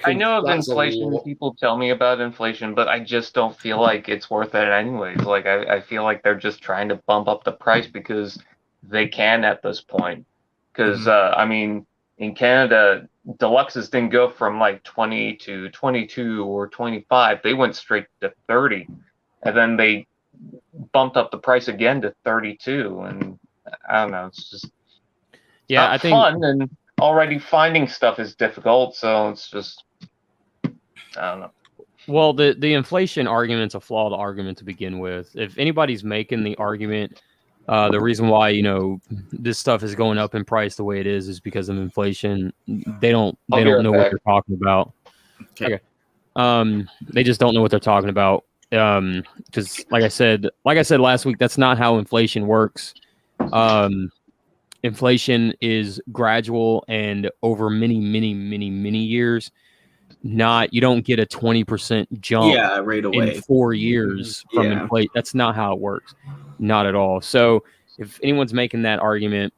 I know of inflation. People tell me about inflation, but I just don't feel like it's worth it anyways. Like I feel like they're just trying to bump up the price because they can at this point. Because I mean, in Canada, deluxes didn't go from like 20 to 22 or 25. They went straight to 30, and then they bumped up the price again to 32. And I don't know. It's just I think fun, and already finding stuff is difficult. So it's just, I don't know. Well, the inflation argument's a flawed argument to begin with. If anybody's making the argument, the reason why this stuff is going up in price the way it is because of inflation. They don't know what they're talking about. Okay. They just don't know what they're talking about. Because like I said last week, that's not how inflation works. Inflation is gradual and over many years. You don't get a 20% jump right away in 4 years from inflation. That's not how it works. Not at all. So if anyone's making that argument,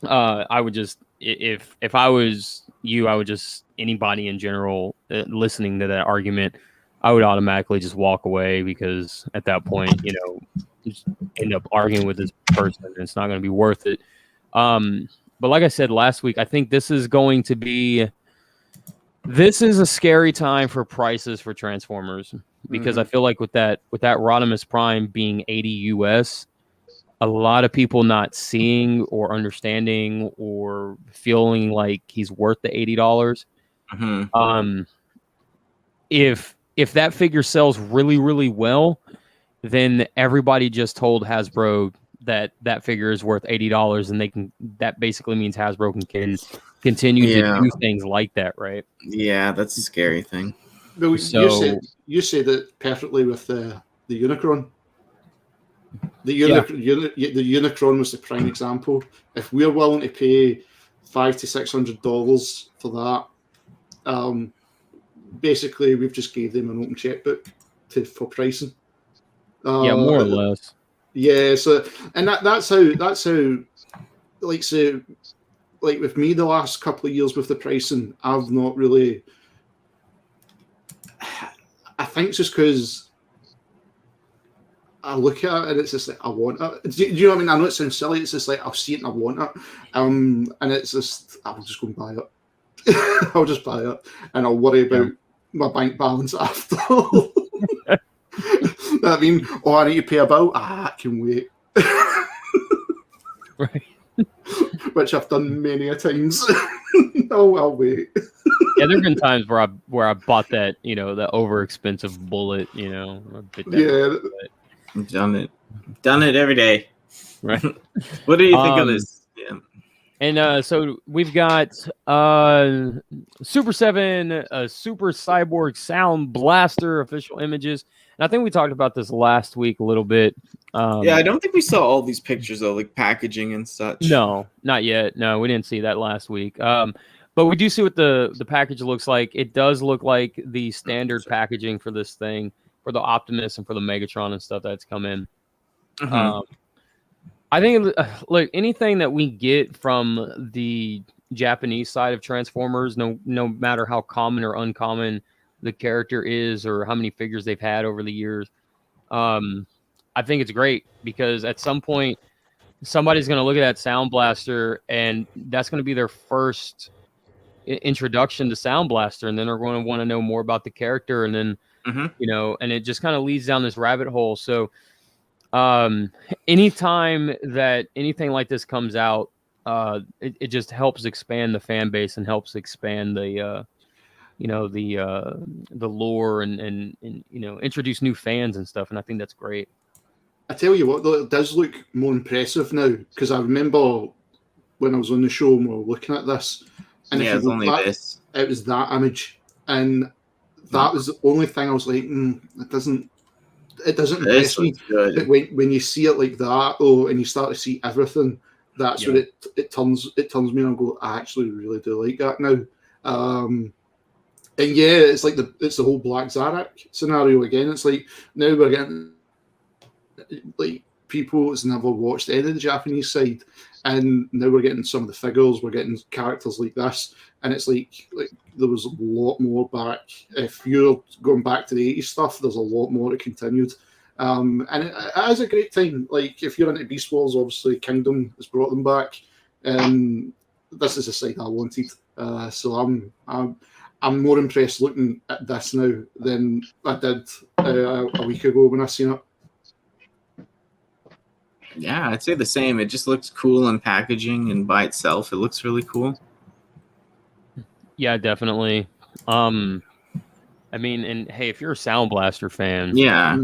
I would just, if I was you, I would just, anybody in general listening to that argument, I would automatically just walk away, because at that point, you know, just end up arguing with this person, and it's not going to be worth it. But like I said last week, I think this is a scary time for prices for Transformers, because I feel like with that Rodimus Prime being 80 US, a lot of people not seeing or understanding or feeling like he's worth the $80. If that figure sells really, really well, then everybody just told Hasbro that figure is worth $80, and that basically means Hasbro can continue to do things like that, right? Yeah, that's a scary thing. Well, So you said it perfectly with the Unicron. The Unicron was the prime example. If we're willing to pay $500 to $600 for that, basically we've just gave them an open checkbook for pricing. Yeah, more or less. Yeah, so and that's how like with me the last couple of years with the pricing, I've not really. I think it's just because I look at it and it's just like I want it. Do you know what I mean? I know it sounds silly. It's just like I'll see it and I want it, and it's just I'll just go and buy it. I'll just buy it, and I'll worry about my bank balance after. I mean, I need to pay a bill. I can wait. Right. Which I've done many a times. I'll wait. Yeah, there've been times where I bought that, you know, the over expensive bullet, you know. I've done it. Done it every day. Right. What do you think of this? Yeah. And so we've got Super 7, Super Cyborg Sound Blaster official images. And I think we talked about this last week a little bit. Yeah, I don't think we saw all these pictures though, like packaging and such. No, not yet. No, we didn't see that last week. But we do see what the package looks like. It does look like the standard packaging for this thing, for the Optimus and for the Megatron and stuff that's come in. I think, look, anything that we get from the Japanese side of Transformers, no matter how common or uncommon the character is or how many figures they've had over the years, I think it's great, because at some point somebody's going to look at that Sound Blaster and that's going to be their first introduction to Sound Blaster, and then they're going to want to know more about the character, and then you know, and it just kind of leads down this rabbit hole. So anytime that anything like this comes out, it just helps expand the fan base and helps expand the you know, the lore and you know, introduce new fans and stuff, and I think that's great. I tell you what, though, it does look more impressive now, because I remember when I was on the show and we were looking at this, and yeah, it's only this. It was that image, and that was the only thing I was like, it doesn't impress me. But when you see it like that, and you start to see everything, that's when it turns me and I go, I actually really do like that now. And yeah, it's like it's the whole Black Zarak scenario again. It's like now we're getting like people that's never watched any of the Japanese side, and now we're getting some of the figures, we're getting characters like this, and it's like there was a lot more back. If you're going back to the 80s stuff, there's a lot more that continued. And it is a great thing. Like, if you're into Beast Wars, obviously Kingdom has brought them back, and this is the side I wanted. So I'm more impressed looking at this now than I did a week ago when I seen it. Yeah, I'd say the same. It just looks cool in packaging, and by itself, it looks really cool. Yeah, definitely. I mean, and hey, if you're a Sound Blaster fan, yeah,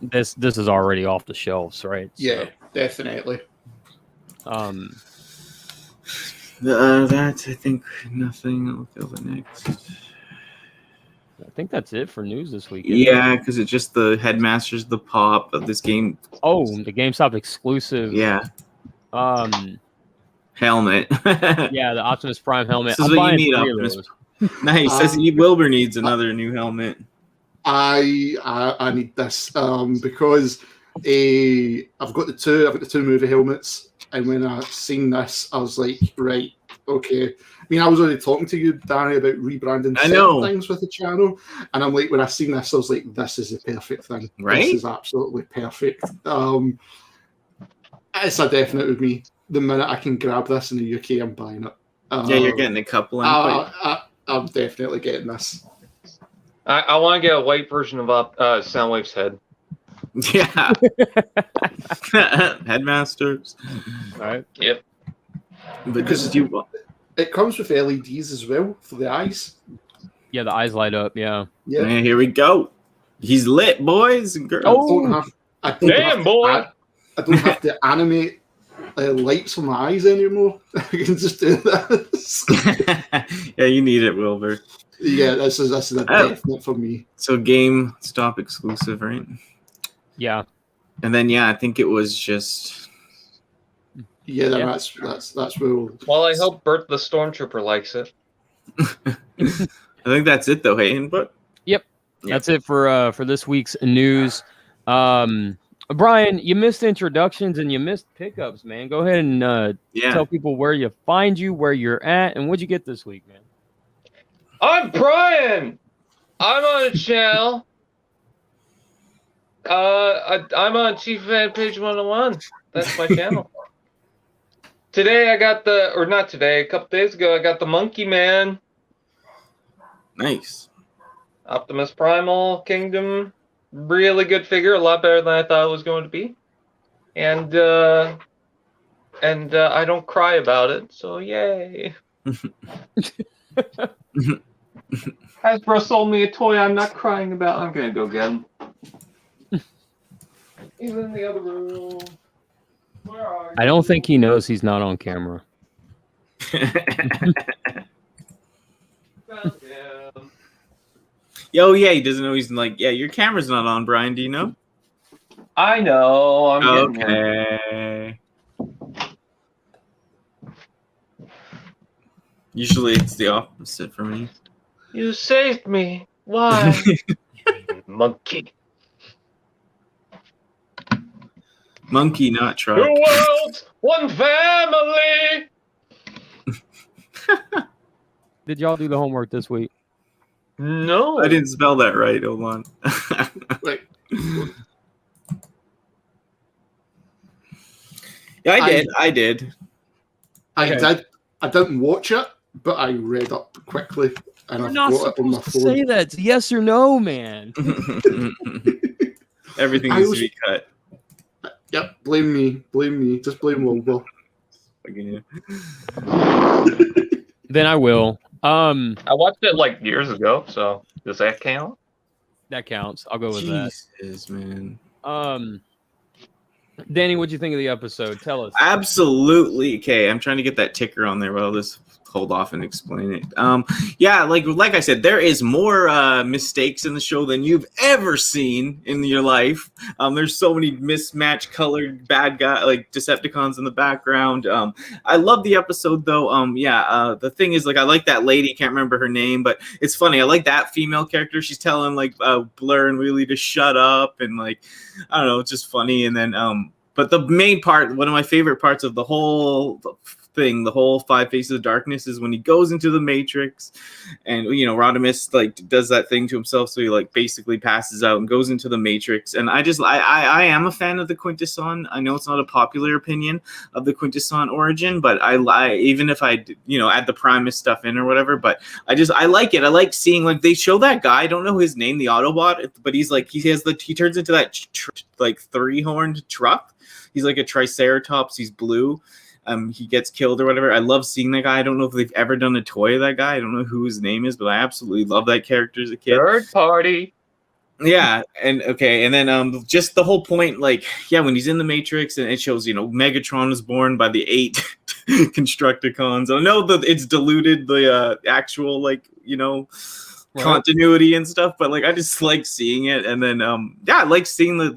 this is already off the shelves, right? Yeah, definitely. That's, I think, nothing. I'll go the next. I think that's it for news this week. Yeah, because it's just the Headmasters, the pop of this game. Oh, the GameStop exclusive. Yeah. Helmet. Yeah, the Optimus Prime helmet. This is what you need, Optimus. Nice. Says Wilbur needs another new helmet. I need this because I've got the two movie helmets, and when I seen this, I was like, right, okay. I mean, I was already talking to you, Danny, about rebranding certain things with the channel, and I'm like, when I seen this, I was like, this is the perfect thing. Right? This is absolutely perfect. It's a definite with me. The minute I can grab this in the UK, I'm buying it. Yeah, you're getting a couple. I'm definitely getting this. I want to get a white version of Soundwave's head. Yeah. Headmasters. All right. Yep. Because it comes with LEDs as well for the eyes. Yeah, the eyes light up. Yeah. Yeah. here we go. He's lit, boys and girls. I don't have to animate lights on my eyes anymore. I can just do this. Yeah, you need it, Wilbur. Yeah, this is a definite for me. So GameStop exclusive, right? Yeah. And then I think it was just that's where. Well, I hope Bert the Stormtrooper likes it. I think that's it though, Hayden. But that's it for this week's news. Brian, you missed introductions and you missed pickups, man. Go ahead and tell people where you find you, where you're at, and what'd you get this week, man? I'm Brian. I'm on a channel. I'm on Chief Fan Page 101. That's my channel. Today I got a couple days ago, I got the Monkey Man. Nice. Optimus Primal Kingdom. Really good figure, a lot better than I thought it was going to be. And I don't cry about it, so yay. Hasbro sold me a toy I'm not crying about. I'm gonna go get him. He's in the other room. Where are you? I don't think he knows he's not on camera. Found him. He doesn't know he's like, your camera's not on, Brian. Do you know? I know. I'm getting him. Okay. Usually it's the opposite for me. You saved me. Why? Monkey. Monkey, not truck. Two worlds, one family. Did y'all do the homework this week? No. I didn't spell that right. Hold on. Wait. Yeah, I did. I didn't watch it, but I read up quickly, and You're I've not got it on my supposed to phone. say that. It's yes or no, man. Everything needs to be cut. Yep, blame me. Just blame Wilbur. Then I will. I watched it like years ago, so does that count? That counts. I'll go with that. Jesus, man. Danny, what'd you think of the episode? Tell us. Absolutely. Okay, I'm trying to get that ticker on there, but I'll just hold off and explain it. Like I said, there is more mistakes in the show than you've ever seen in your life. There's so many mismatched colored bad guy, like Decepticons in the background. I love the episode though. The thing is, like, I like that lady. Can't remember her name, but it's funny. I like that female character. She's telling like Blur and Wheelie to shut up, and like, I don't know, it's just funny. And then but the main part, one of my favorite parts of the whole thing, the whole Five Faces of Darkness, is when he goes into the Matrix, and Rodimus like does that thing to himself, so he like basically passes out and goes into the Matrix. And I am a fan of the Quintesson. I know it's not a popular opinion of the Quintesson origin, but I even if I add the Primus stuff in or whatever, but I like it. I like seeing, like, they show that guy, I don't know his name, the Autobot, but he's like, he turns into that like 3-horned truck. He's like a Triceratops. He's blue. He gets killed or whatever. I love seeing that guy. I don't know if they've ever done a toy of that guy. I don't know who his name is, but I absolutely love that character as a kid. Third party. Yeah, and then just the whole point, like, when he's in the Matrix and it shows, Megatron was born by the 8 Constructicons. I know that it's diluted the actual, like, continuity and stuff, but like I just like seeing it. And then I like seeing the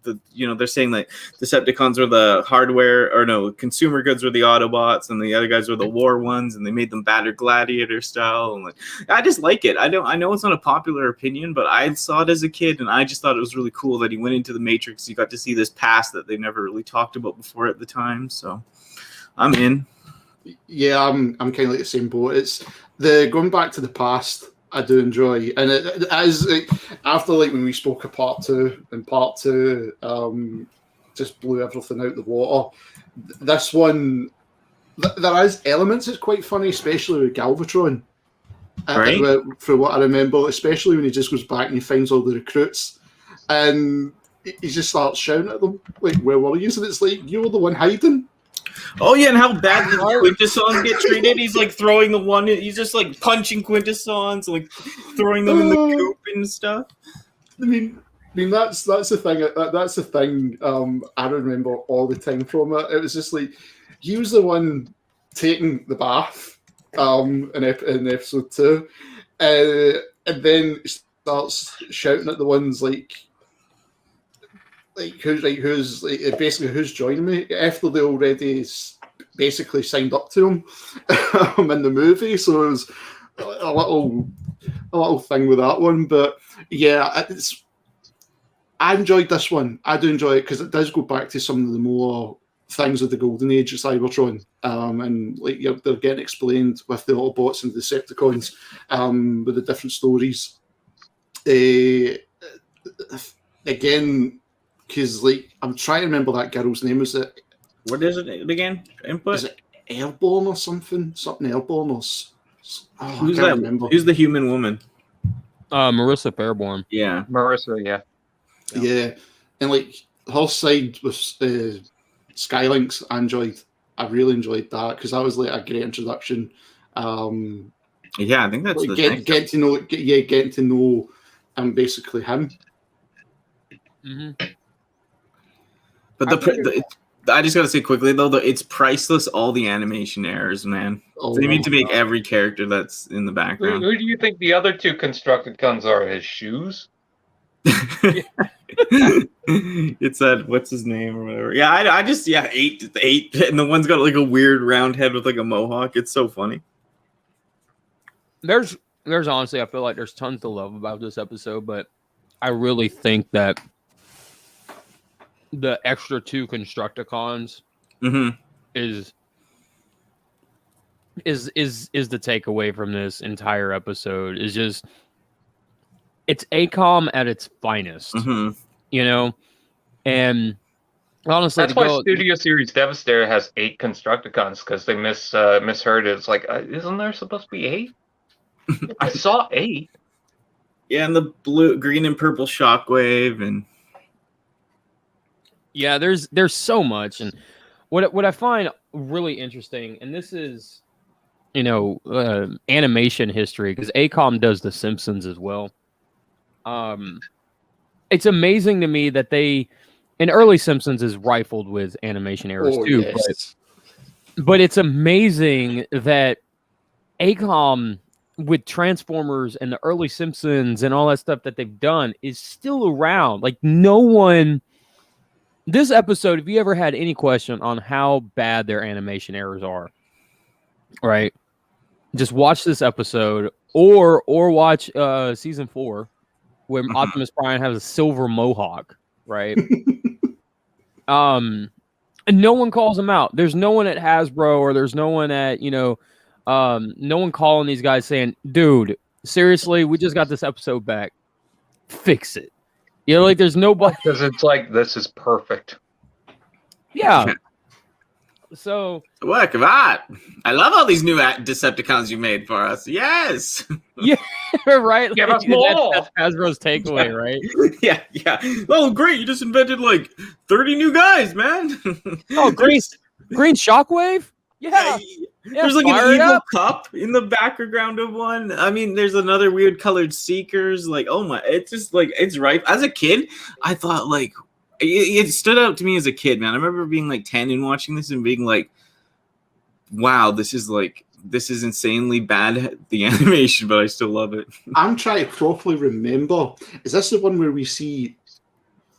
they're saying like Decepticons were the hardware, or no, consumer goods were the Autobots, and the other guys were the war ones, and they made them battle gladiator style. And like, I just like it. I know it's not a popular opinion, but I saw it as a kid, and I just thought it was really cool that he went into the Matrix. You got to see this past that they never really talked about before at the time. So I'm in. Yeah, I'm kind of like the same boat. It's the going back to the past. I do enjoy, and it as after like when we spoke of part two, and part two just blew everything out the water. This one, there is elements that's quite funny, especially with Galvatron. Right. For what I remember, especially when he just goes back and he finds all the recruits, and he just starts shouting at them like, "Where were you?" And it's like, "You were the one hiding." Oh yeah, and how bad the Quintessons get treated. He's like throwing the one. He's just like punching Quintessons, like throwing them in the coop and stuff. I mean that's the thing. That's the thing. I remember all the time from it. It was just like he was the one taking the bath. In episode 2, and then starts shouting at the ones like who's basically who's joining me after they already basically signed up to him in the movie. So it was a little thing with that one, but yeah, I enjoyed this one. I do enjoy it because it does go back to some of the more things of the golden age of Cybertron, and like they're getting explained with the Autobots and the Decepticons, with the different stories. Again, because like I'm trying to remember that girl's name. Is it? What is it again? Input? Is it Airborne or something? Something Airborne or? Who's that? Remember. Who's the human woman? Marissa Fairborn. Yeah, Marissa. Yeah, and like her side was Skylinks. I really enjoyed that because that was like a great introduction. Yeah, I think that's like getting to know, basically him. Mm-hmm. But I just gotta say quickly though, it's priceless. All the animation errors, man. They need to make every character that's in the background. Who do you think the other two Constructicons are? His shoes? It's that what's his name or whatever. Yeah, I just eight, and the one's got like a weird round head with like a mohawk. It's so funny. There's honestly, I feel like there's tons to love about this episode, but I really think that the extra 2 Constructicons is the takeaway from this entire episode. Is just it's ACOM at its finest, you know, and honestly, that's why Studio Series Devastator has 8 Constructicons, because they misheard it. It's like, isn't there supposed to be 8? I saw 8. Yeah, and the blue, green, and purple Shockwave, and yeah, there's so much, and what I find really interesting, and this is, you know, animation history, because ACOM does The Simpsons as well. It's amazing to me that and early Simpsons is rifled with animation errors too. Yes. But it's amazing that ACOM with Transformers and the early Simpsons and all that stuff that they've done is still around. Like no one. This episode, if you ever had any question on how bad their animation errors are, right? Just watch this episode or watch season 4. Where Optimus Prime has a silver mohawk, right? And no one calls him out. There's no one at Hasbro or there's no one at, no one calling these guys saying, dude, seriously, we just got this episode back. Fix it. You know, like there's nobody. Because it's like, this is perfect. Yeah. So look at that! I love all these new Decepticons you made for us. Yes, yeah, right. Give us more. That's Hasbro's takeaway, right? Yeah. Oh, great! You just invented like 30 new guys, man. Oh, green Shockwave. Yeah. There's like an evil cup in the background of one. I mean, there's another weird colored Seekers. Like, oh my! It's just like it's right. As a kid, I thought like. It stood out to me as a kid, man. I remember being like 10 and watching this and being like, wow, this is insanely bad, the animation, but I still love it. I'm trying to properly remember. Is this the one where we see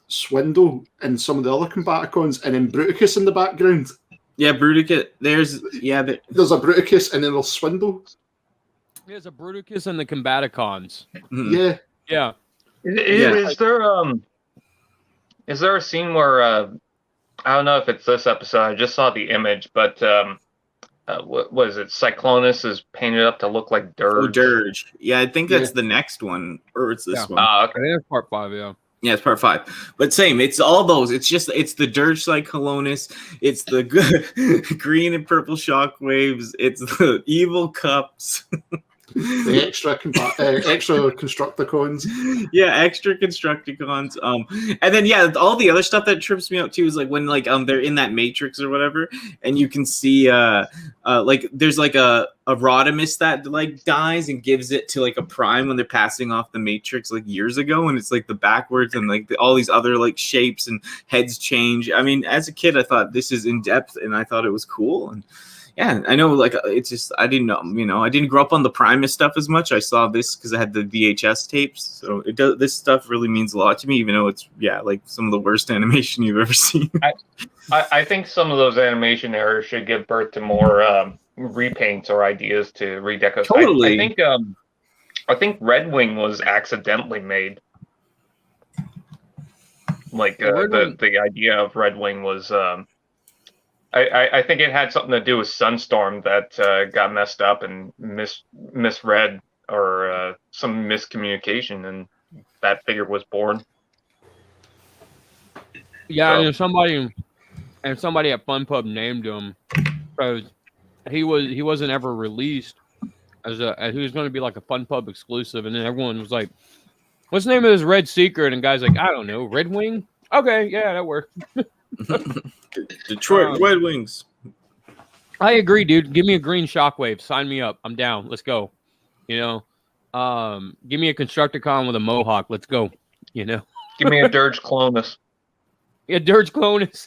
Swindle and some of the other Combaticons, and then Bruticus in the background. Yeah, Bruticus. There's a Bruticus, and then there's Swindle. There's a Bruticus and the Combaticons. Yeah. Yeah. Is there a scene where I don't know if it's this episode? I just saw the image, but what was it? Cyclonus is painted up to look like Dirge. Oh, Dirge. Yeah, I think that's the next one, or it's this one. Oh, okay. It's part 5. Yeah. Yeah, it's part 5. But same, it's all those. It's the Dirge Cyclonus. It's the green and purple shockwaves. It's the evil cups. The extra Constructicons. Yeah, extra Constructicons. And then all the other stuff that trips me out too is like when they're in that Matrix or whatever, and you can see there's like a Rodimus that like dies and gives it to like a Prime when they're passing off the Matrix like years ago, and it's like the backwards and like all these other like shapes and heads change. I mean, as a kid, I thought this is in depth, and I thought it was cool. And yeah, I know, like, it's just, I didn't know, I didn't grow up on the Primus stuff as much. I saw this because I had the VHS tapes. So this stuff really means a lot to me, even though it's, like some of the worst animation you've ever seen. I think some of those animation errors should give birth to more repaints or ideas to redecorate. Totally. I think Red Wing was accidentally made. Like, the idea of Red Wing was... I think it had something to do with Sunstorm that got messed up and misread or some miscommunication, and that figure was born. Yeah, so. and somebody at Fun Pub named him because he wasn't ever released as he was going to be like a Fun Pub exclusive, and then everyone was like, "What's the name of this Red Secret?" And guys like, "I don't know, Red Wing." Okay, yeah, that works. Detroit Red Wings. I agree, dude. Give me a green Shockwave. Sign me up. I'm down. Let's go. Give me a Constructicon with a mohawk. Let's go. Give me a Dirge Clonus. Yeah, Dirge Clonus.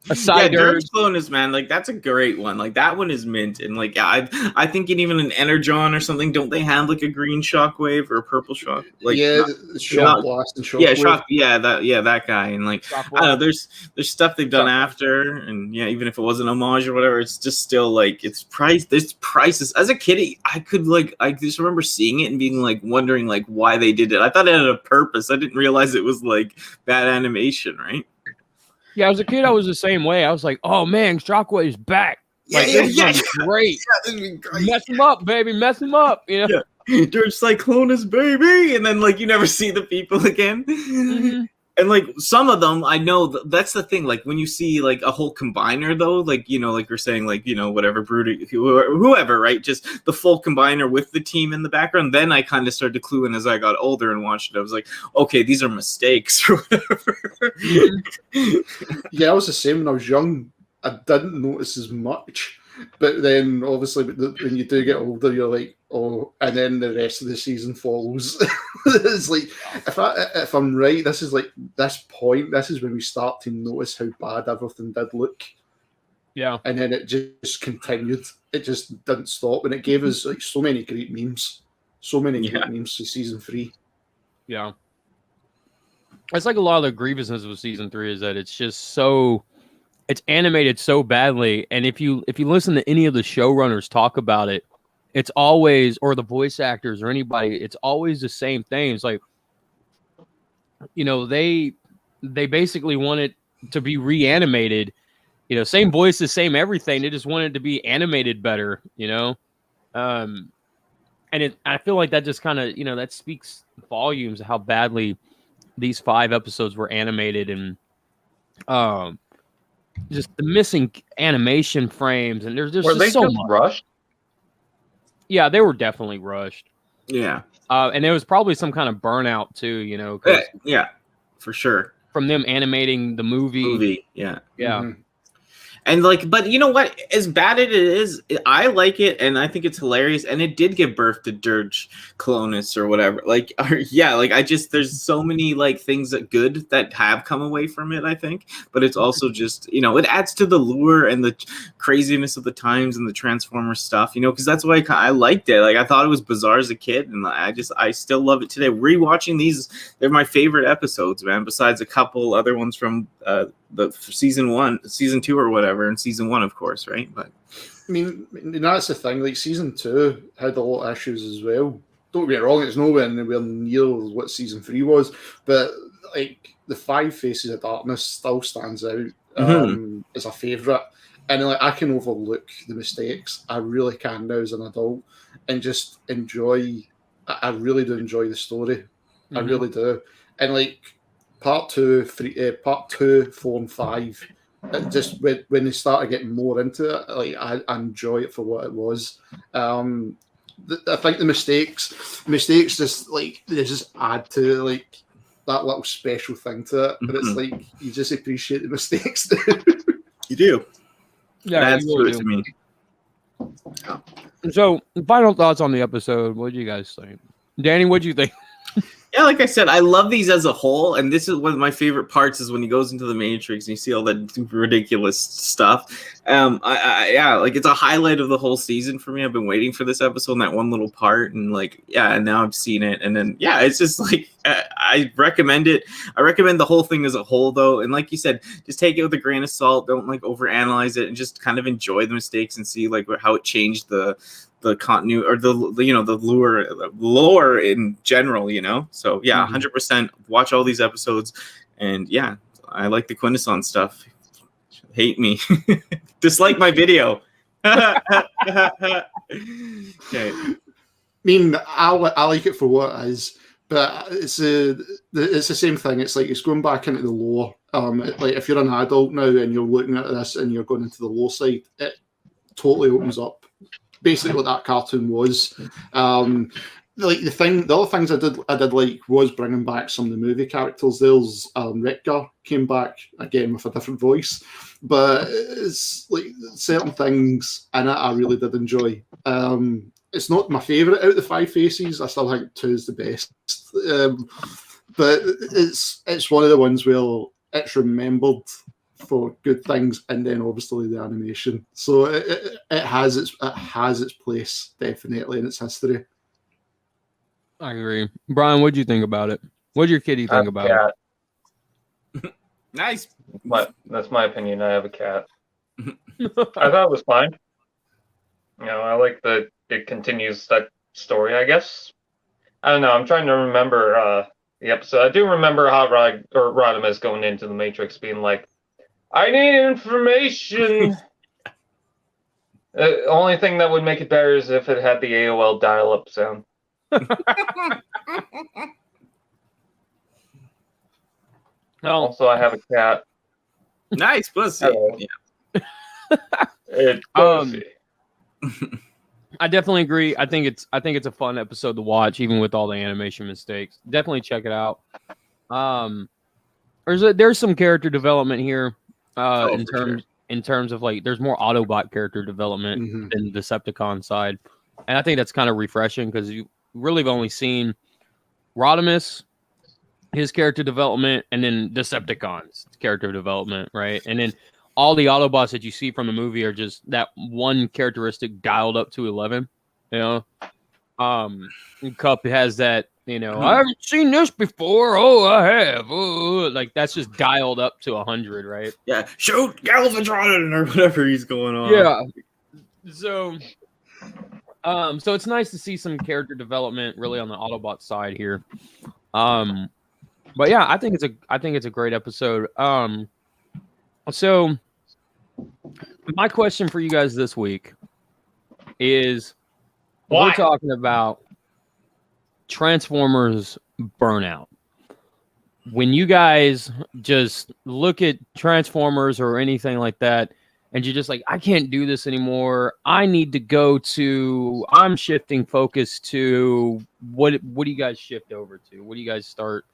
A side Dirge Clonus, man. Like, that's a great one. Like, that one is mint. And like, I think even an Energon or something, don't they have like a green Shockwave or a purple Shock? Like, Shock Blast and Shockwave. Yeah, Shock. Yeah, that guy. And like, I don't know. There's stuff they've done after, and even if it wasn't homage or whatever, it's just still like it's price. There's prices. As a kid, I just remember seeing it and being like wondering like why they did it. I thought it had a purpose. I didn't realize it was like bad animation, right? Yeah, as a kid, I was the same way. I was like, "Oh man, Shockwave's back! Like, this is great! Mess him up, baby! Mess him up!" Dirge Cyclonus, baby! And then like you never see the people again. Mm-hmm. And like some of them, I know that's the thing. Like when you see like a whole combiner, though, like like you're saying, like whatever Broody, whoever, right? Just the full combiner with the team in the background. Then I kind of started to clue in as I got older and watched it. I was like, okay, these are mistakes or whatever. Yeah, I was the same when I was young. I didn't notice as much, but then obviously when you do get older, you're like, oh, and then the rest of the season follows. It's like if I'm right, this is like this point. This is when we start to notice how bad everything did look. Yeah, and then it just continued. It just didn't stop, and it gave us like so many great memes, great memes to season 3. Yeah, it's like a lot of the grievances with season 3 is that it's just so. It's animated so badly, and if you listen to any of the showrunners talk about it, it's always, or the voice actors or anybody, it's always the same thing. It's like, they basically want it to be reanimated, same voices, same everything. They just want it to be animated better, and I feel like that just kind of, that speaks volumes of how badly these 5 episodes were animated, and just the missing animation frames, and there's just were they so just much. Rushed? Yeah, they were definitely rushed. Yeah, and there was probably some kind of burnout too, yeah, for sure. From them animating the movie. Yeah. Yeah. Mm-hmm. And like, but you know what? As bad as it is, I like it, and I think it's hilarious. And it did give birth to Dirge Colonus or whatever. Like, yeah, like there's so many like things that good that have come away from it. I think, but it's also just it adds to the lure and the craziness of the times and the Transformer stuff. Because that's why I liked it. Like, I thought it was bizarre as a kid, and I still love it today. Rewatching these, they're my favorite episodes, man. Besides a couple other ones from the season 2 or whatever, and season 1, of course, right? But I mean, that's the thing. Like, season 2 had a lot of issues as well. Don't get me wrong; it's nowhere near what season 3 was. But like, the 5 Faces of Darkness still stands out as a favourite. And like, I can overlook the mistakes. I really can now as an adult, and just enjoy. I really do enjoy the story. I really do. And like, part 2, 4, and 5. Just when they started getting more into it, like, I enjoy it for what it was. I think the mistakes just like they just add to like that little special thing to it. But it's like you just appreciate the mistakes. You do. Yeah, that's you really do. to me. So, final thoughts on the episode. What did you guys think? Danny, what do you think? Yeah, like I said, I love these as a whole, and this is one of my favorite parts is when he goes into the Matrix and you see all that ridiculous stuff. Like, it's a highlight of the whole season for me. I've been waiting for this episode and that one little part, and like, yeah, and now I've seen it, and then it's just like I recommend it. I recommend the whole thing as a whole, though, and like you said, just take it with a grain of salt. Don't like overanalyze it, and just kind of enjoy the mistakes and see like how it changed the continuity or the lore in general, so yeah, 100% watch all these episodes. And yeah, I like the Quintesson stuff. Hate me. Dislike my video. Okay. I mean, I like it for what it is, but it's the same thing. It's like it's going back into the lore. Like, if you're an adult now and you're looking at this and you're going into the lore side, it totally opens up basically what that cartoon was. Like, the other things I did like was bringing back some of the movie characters. There's Rutger came back again with a different voice, but it's like certain things in it I really did enjoy. It's not my favourite out of the 5 Faces. I still think 2 is the best, but it's one of the ones where it's remembered for good things, and then obviously the animation. So it has its place definitely in its history. I agree. Brian, what did you think about it? What did your kitty think about it? Nice. That's my opinion. I have a cat. I thought it was fine. I like that it continues that story, I guess. I don't know. I'm trying to remember the episode. I do remember Rodimus going into the Matrix being like, I need information. The only thing that would make it better is if it had the AOL dial-up sound. Also, I have a cat. Nice pussy. Yeah. It's pussy. I definitely agree. I think it's a fun episode to watch, even with all the animation mistakes. Definitely check it out. There's some character development here. In terms of like, there's more Autobot character development than the Decepticon side, and I think that's kind of refreshing because you really have only seen Rodimus, his character development, and then Decepticon's character development, right? And then all the Autobots that you see from the movie are just that one characteristic dialed up to 11. Cup has that. I haven't seen this before. Oh, I have. Oh, like, that's just dialed up to 100, right? Yeah, shoot Galvatron or whatever he's going on. Yeah. So it's nice to see some character development really on the Autobot side here. But yeah, I think it's a great episode. So my question for you guys this week is, we're talking about Transformers Burnout. When you guys just look at Transformers or anything like that, and you're just like, I can't do this anymore. I'm shifting focus to what do you guys shift over to? What do you guys start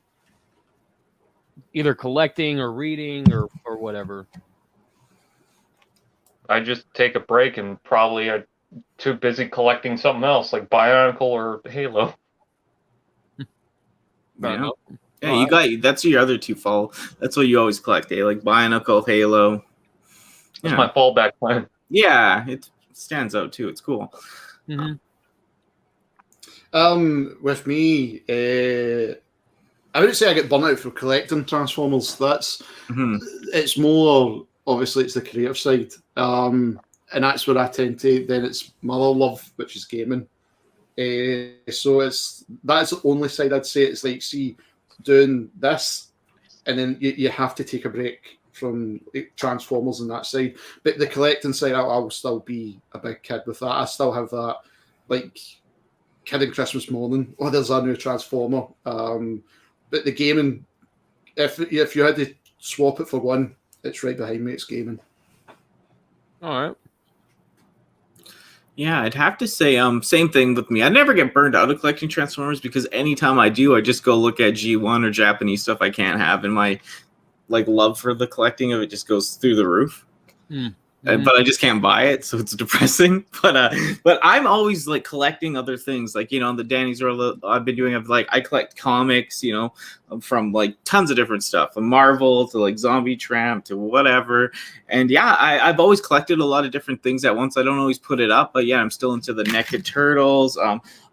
either collecting or reading or whatever? I just take a break and probably are too busy collecting something else like Bionicle or Halo. Yeah, yeah. You got that's your other two fall. That's what you always collect, eh? Like Bionicle, Halo. That's my fallback plan. Yeah, it stands out too. It's cool. Mm-hmm. With me, I wouldn't say I get burnt out for collecting Transformers. That's it's more obviously it's the creative side, and that's where I tend to. Then it's my other love, which is gaming. So that's the only side I'd say. It's like doing this, and then you have to take a break from Transformers on that side. But the collecting side, I'll still be a big kid with that. I still have that, like, kid on Christmas morning. Oh, there's a new Transformer. But the gaming, if you had to swap it for one, it's right behind me. It's gaming. All right. Yeah, I'd have to say, same thing with me. I never get burned out of collecting Transformers because anytime I do, I just go look at G1 or Japanese stuff I can't have, and my love for the collecting of it just goes through the roof. But I just can't buy it, so it's depressing. But I'm always collecting other things, the Danny's World I've been doing. I collect comics, from tons of different stuff, from Marvel to Zombie Tramp to whatever. And yeah, I've always collected a lot of different things at once. I don't always put it up, but yeah, I'm still into the Naked Turtles.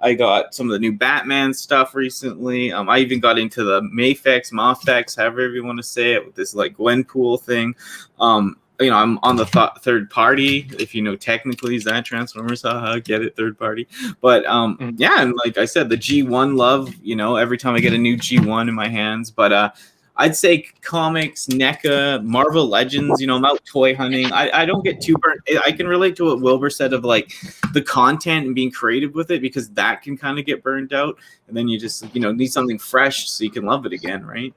I got some of the new Batman stuff recently. I even got into the Mafex, however you want to say it, with this Gwenpool thing. I'm on the third party, if technically is that Transformers, get it, third party. But yeah, and like I said, the G1 love, every time I get a new G1 in my hands. But I'd say comics, NECA, Marvel Legends, I'm out toy hunting. I don't get too burnt. I can relate to what WIlbur said of the content and being creative with it, because that can kind of get burned out. And then you just, need something fresh so you can love it again, right?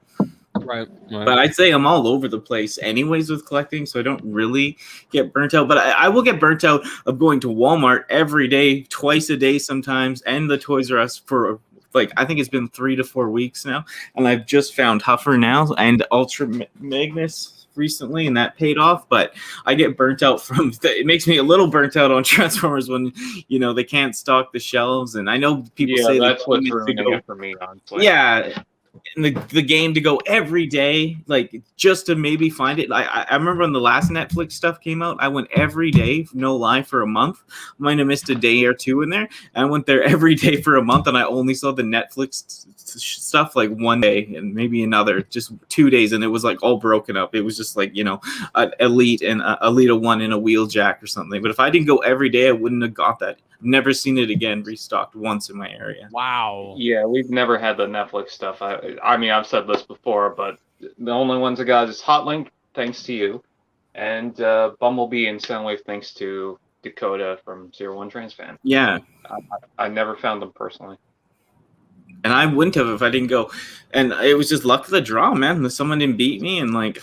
Right. But I'd say I'm all over the place anyways with collecting, so I don't really get burnt out. But I will get burnt out of going to Walmart every day, twice a day sometimes, and the Toys R Us for I think it's been 3 to 4 weeks now. And I've just found Huffer now and Ultra Magnus recently, and that paid off. But I get burnt out from it makes me a little burnt out on Transformers when they can't stock the shelves. And I know people say that's what's ruining it for me, honestly. Yeah. And the game to go every day, just to maybe find it. I remember when the last Netflix stuff came out, I went every day, no lie, for a month. Might have missed a day or two in there. And I went there every day for a month, and I only saw the Netflix stuff one day and maybe another, just 2 days, and it was all broken up. It was just Elite and Elite 1 in a Wheeljack or something. But if I didn't go every day, I wouldn't have got that. Never seen it again restocked once in my area. Wow. Yeah, we've never had the Netflix stuff. I mean, I've said this before, but the only ones I got is Hotlink, thanks to you, and Bumblebee and Soundwave, thanks to Dakota from 01 Transfan. Yeah. I never found them personally. And I wouldn't have if I didn't go. And it was just luck of the draw, man. Someone didn't beat me, and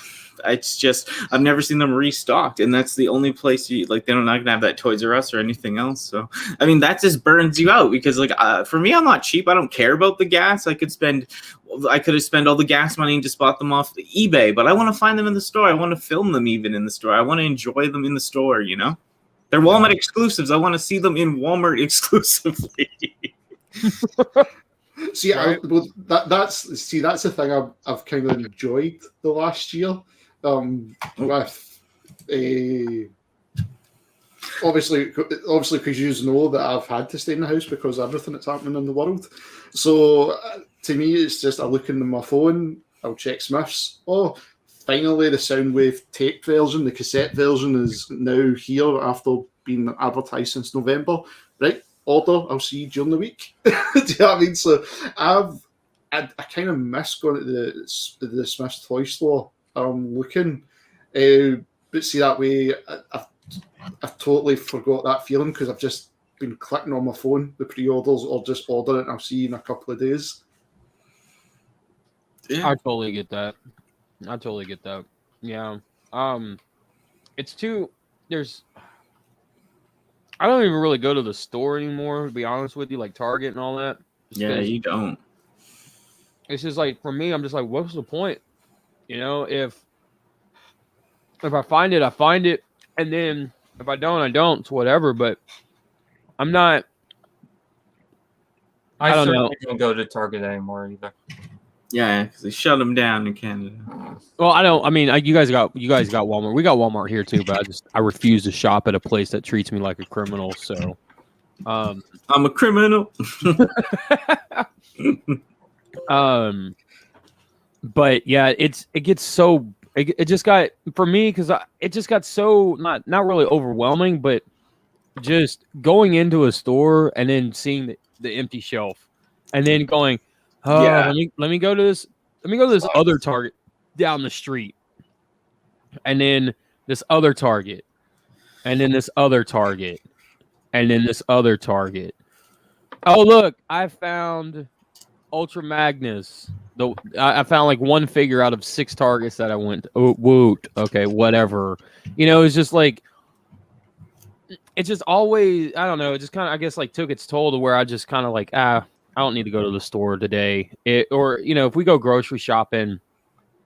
it's just I've never seen them restocked, and that's the only place they're not gonna have that Toys R Us or anything else. So I mean that just burns you out, because for me, I'm not cheap. I don't care about the gas. I could have spent all the gas money and just bought them off eBay, but I want to find them in the store. I want to film them even in the store. I want to enjoy them in the store. They're Walmart exclusives. I want to see them in Walmart exclusively. See, right. That's the thing I've kind of enjoyed the last year. With obviously because you know that I've had to stay in the house because of everything that's happening in the world. So to me, it's just I look into my phone, I'll check Smiths. Oh, finally the Soundwave tape version, the cassette version is now here after being advertised since November. Right, order. I'll see you during the week. Do you know what I mean? So I kind of miss going to the Smiths toy store. Looking, but see that way, I've totally forgot that feeling because I've just been clicking on my phone the pre-orders or just order it and I'll see you in a couple of days. Yeah. I totally get that. Yeah. It's too. I don't even really go to the store anymore, to be honest with you, like Target and all that. Yeah, you don't. It's just for me, I'm just what's the point? If I find it, I find it, and then If I don't, I don't. It's whatever. But I'm not. I don't know. Don't go to Target anymore either. Yeah, because they shut them down in Canada. Well, I don't. I mean, you guys got Walmart. We got Walmart here too, but I refuse to shop at a place that treats me like a criminal. So, I'm a criminal. But yeah, it gets so it just got for me because it just got so not really overwhelming, but just going into a store and then seeing the empty shelf, and then going, oh, Yeah. let me go to this other Target down the street, and then this other Target, and then this other Target, and then this other Target. Oh, look, I found Ultra Magnus. I found like one figure out of 6 Targets that I went to. Oh, woot. Okay, whatever. You know, it's just like, it's just always, I don't know, it just kind of, I guess, like took its toll to where I just kind of like, I don't need to go to the store today. Or, you know, if we go grocery shopping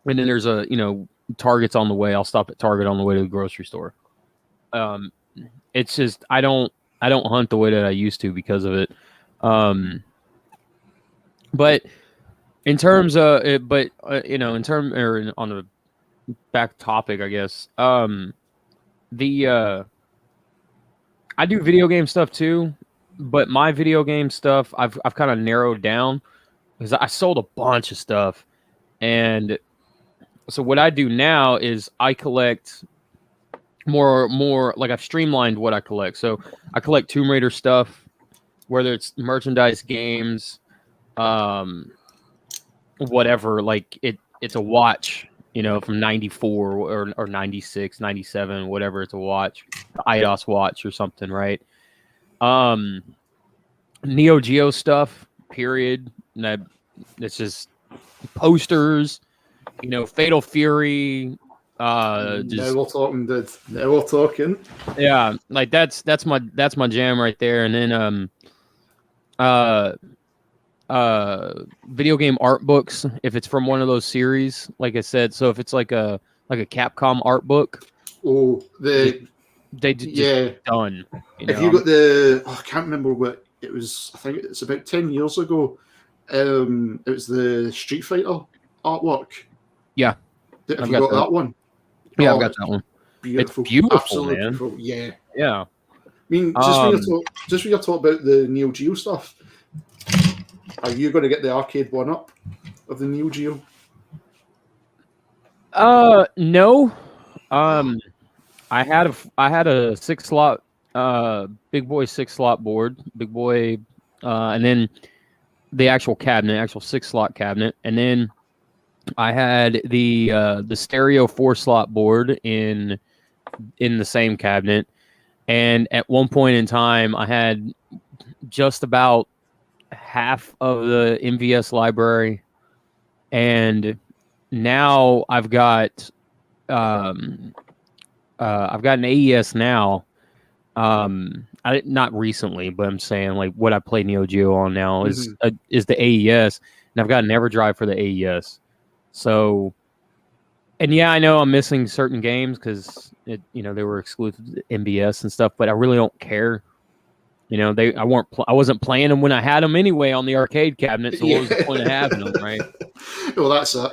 and then there's a, you know, Target's on the way, I'll stop at Target on the way to the grocery store. It's just, I don't hunt the way that I used to because of it. But in terms of it, you know, on the back topic, I guess, I do video game stuff too, but my video game stuff I've kind of narrowed down because I sold a bunch of stuff, and so what I do now is I collect more like I've streamlined what I collect. So I collect Tomb Raider stuff, whether it's merchandise, games, whatever. Like it's a watch, you know, from 94 or 96, 97, whatever. It's a watch, the IDOS watch or something, right? Neo Geo stuff, period. And it's just posters, you know, Fatal Fury. Now we're talking, dude. Now we're talking. Yeah, like that's my jam right there. And then video game art books, if it's from one of those series, like I said. So if it's like a Capcom art book, they just done. If you got the, I can't remember what it was. I think it's about 10 years ago. It was the Street Fighter artwork. Yeah, Have you got that one? Yeah, I've got that one. Beautiful. It's beautiful, Absolutely man. beautiful. Yeah. Yeah. I mean, just when you're talking about the Neo Geo stuff, are you going to get the arcade one-up of the Neo Geo? No. I had a 6-slot, big boy 6-slot board, big boy, and then the actual 6-slot cabinet, and then I had the stereo 4-slot board in the same cabinet, and at one point in time, I had just about half of the MVS library, and now I've got an AES now. Not recently, but I'm saying like what I play Neo Geo on now is the AES, and I've got an EverDrive for the AES. So, and yeah, I know I'm missing certain games because they were exclusive to MBS and stuff, but I really don't care. You know, I wasn't playing them when I had them anyway on the arcade cabinet. So what was the point of having them, right? Well, that's it.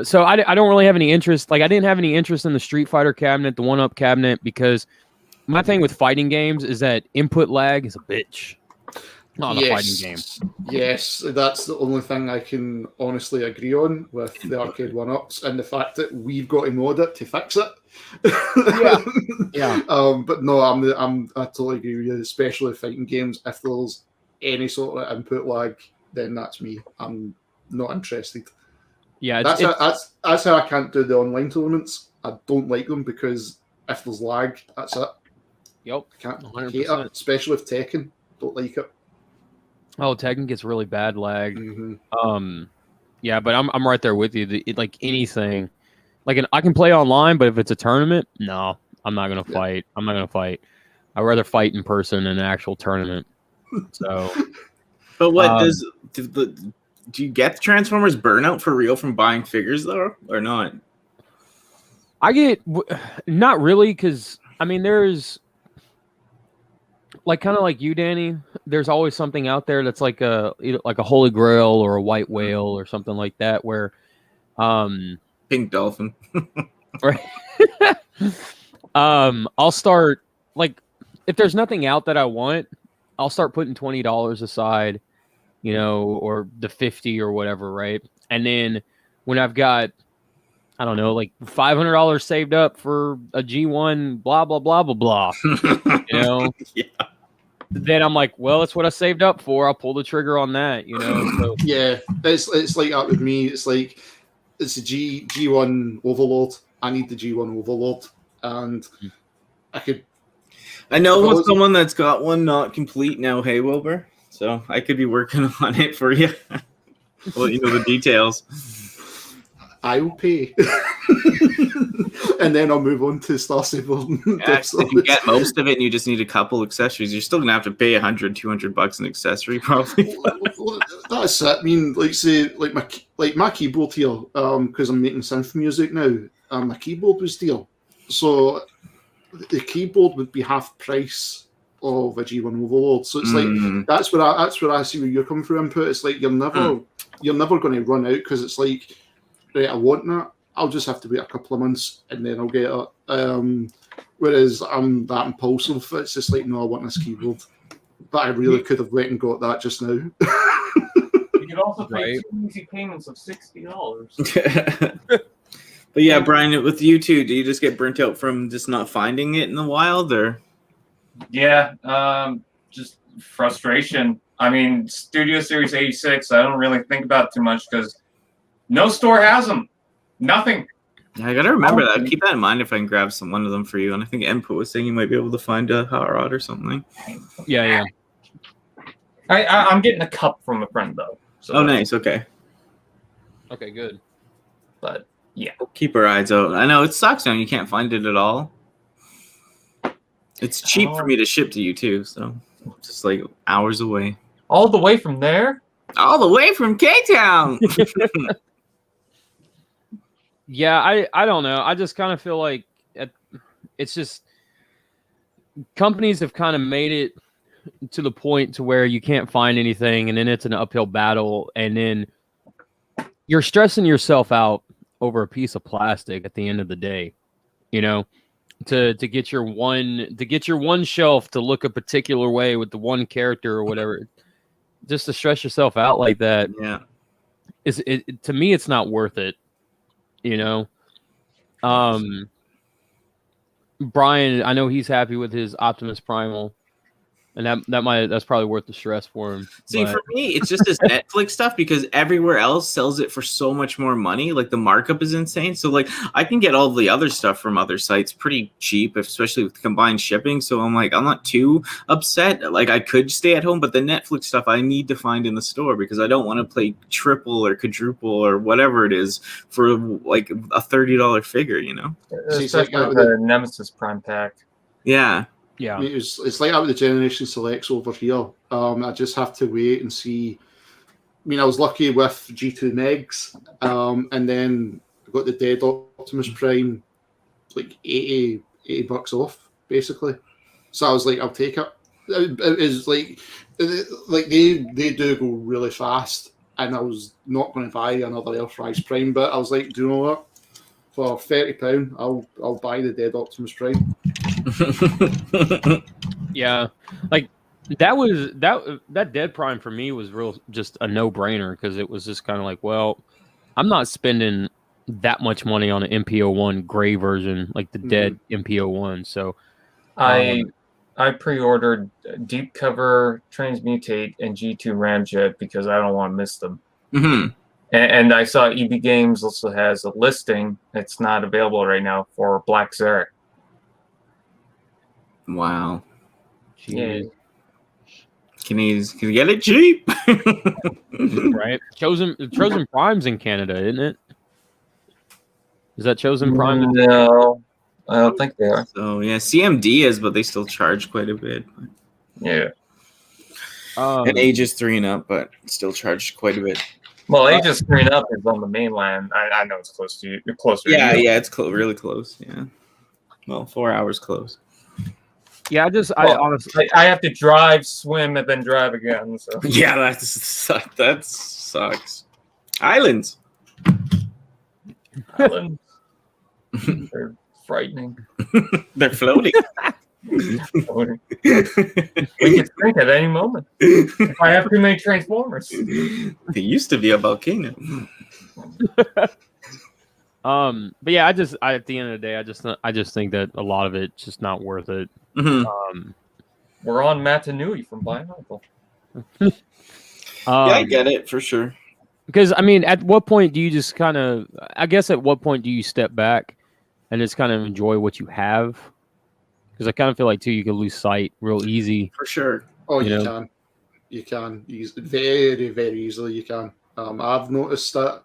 So I don't really have any interest. Like I didn't have any interest in the Street Fighter cabinet, the 1-Up cabinet, because my thing with fighting games is that input lag is a bitch on a fighting game. Yes, that's the only thing I can honestly agree on with the arcade 1-Ups, and the fact that we've got to mod it to fix it. Yeah. But no, I totally agree with you, especially fighting games. If there's any sort of input lag, then that's me. I'm not interested. Yeah, that's how I can't do the online tournaments. I don't like them because if there's lag, that's it. Yep, I can't 100%. hate it, especially with Tekken. Don't like it. Oh, Tekken gets really bad lag. Mm-hmm. Yeah, but I'm right there with you. Like anything, like I can play online, but if it's a tournament, no, I'm not gonna fight. I'm not gonna fight. I'd rather fight in person in an actual tournament. So, but what do you get the Transformers burnout for real from buying figures though, or not? I get not really because I mean, there's like kind of like you, Danny. There's always something out there that's like either like a holy grail or a white whale or something like that, where, Pink dolphin. right. I'll start like if there's nothing out that I want, I'll start putting $20 aside, or the 50 or whatever, right? And then when I've got, I don't know, like $500 saved up for a G1, blah blah blah blah blah, Yeah. then I'm like, well, that's what I saved up for. I'll pull the trigger on that, So Yeah, it's like that with me. It's like it's a G1 Overlord. I need the G1 Overlord, and I could. I know someone that's got one not complete now. Hey, Wilbur. So I could be working on it for you. Well, the details. I will pay, and then I'll move on to Star Saber. Yeah, if you get most of it and you just need a couple accessories, you're still gonna have to pay $100-$200 an accessory, probably. Well, that's it. I mean, like say, like my keyboard here, because I'm making synth music now. My keyboard was steel, so the keyboard would be half price of a G1 Overlord. So it's like that's where I see where you're coming from. Input. It's like you're never going to run out because it's like, right, I want that. I'll just have to wait a couple of months and then I'll get it. Whereas I'm that impulsive. It's just like, no, I want this keyboard. But I really could have went and got that just now. You could also pay 2 easy payments of $60. But yeah, Brian, with you too, do you just get burnt out from just not finding it in the wild, or? Yeah, just frustration. I mean, Studio Series 86, I don't really think about it too much because no store has them. Nothing. Yeah, I gotta remember that. Keep that in mind if I can grab one of them for you. And I think Input was saying you might be able to find a hot rod or something. Yeah. I'm getting a cup from a friend though. So nice. Okay. Okay, good. But yeah, we'll keep our eyes out. I know it sucks now you can't find it at all. It's cheap for me to ship to you too, so just like hours away. All the way from there? All the way from K-Town. Yeah, I don't know. I just kind of feel like it's just companies have kind of made it to the point to where you can't find anything, and then it's an uphill battle, and then you're stressing yourself out over a piece of plastic at the end of the day, to get your one shelf to look a particular way with the one character or whatever, just to stress yourself out like that. Yeah, to me, it's not worth it. Brian, I know he's happy with his Optimus Primal, and that's probably worth the stress for him. See, for me, it's just this Netflix stuff because everywhere else sells it for so much more money. Like the markup is insane. So like I can get all the other stuff from other sites pretty cheap, especially with combined shipping. So I'm like, I'm not too upset. Like I could stay at home, but the Netflix stuff I need to find in the store because I don't want to pay triple or quadruple or whatever it is for like a $30 figure, Especially with the Nemesis Prime pack. Yeah. Yeah, I mean, it's like that with the Generation Selects over here. I just have to wait and see. I mean, I was lucky with G2 Megs, and then I got the Dead Optimus Prime, like $80 off, basically. So I was like, I'll take it. It is like they do go really fast, and I was not going to buy another Earthrise Prime, but I was like, do you know what? For £30, I'll buy the Dead Optimus Prime. Yeah, like that Dead Prime for me was just a no-brainer because it was just kind of like, well, I'm not spending that much money on an MPO1 gray version like the Dead MPO1. So I pre-ordered Deep Cover, Transmutate, and G2 Ramjet because I don't want to miss them. Mm-hmm. And I saw EB Games also has a listing. It's not available right now for Black Zarek. Wow. Yeah. Can you get it cheap? Right. Chosen Prime's in Canada, isn't it? Is that Chosen Prime? No, I don't think they are. So yeah, CMD is, but they still charge quite a bit. Yeah. And ages 3 and up, but still charge quite a bit. Well, Aegis 3 and up is on the mainland. I know it's close to you. You're closer. Yeah, to you. yeah, it's really close. Yeah. Well, 4 hours close. Yeah, I Well, honestly, I have to drive, swim, and then drive again. So Yeah, that sucks. Islands. islands, they're frightening. They're floating. We can sink at any moment. If I have too many Transformers. They used to be a volcano. but yeah, at the end of the day, I just think that a lot of it's just not worth it. Mhm. We're on Matanui from Bionicle. Yeah, I get it for sure. Because I mean, at what point do you just kind of? I guess at what point do you step back and just kind of enjoy what you have? Because I kind of feel like too, you could lose sight real easy. For sure. Oh, You you know? can. You can. Very, very easily you can. I've noticed that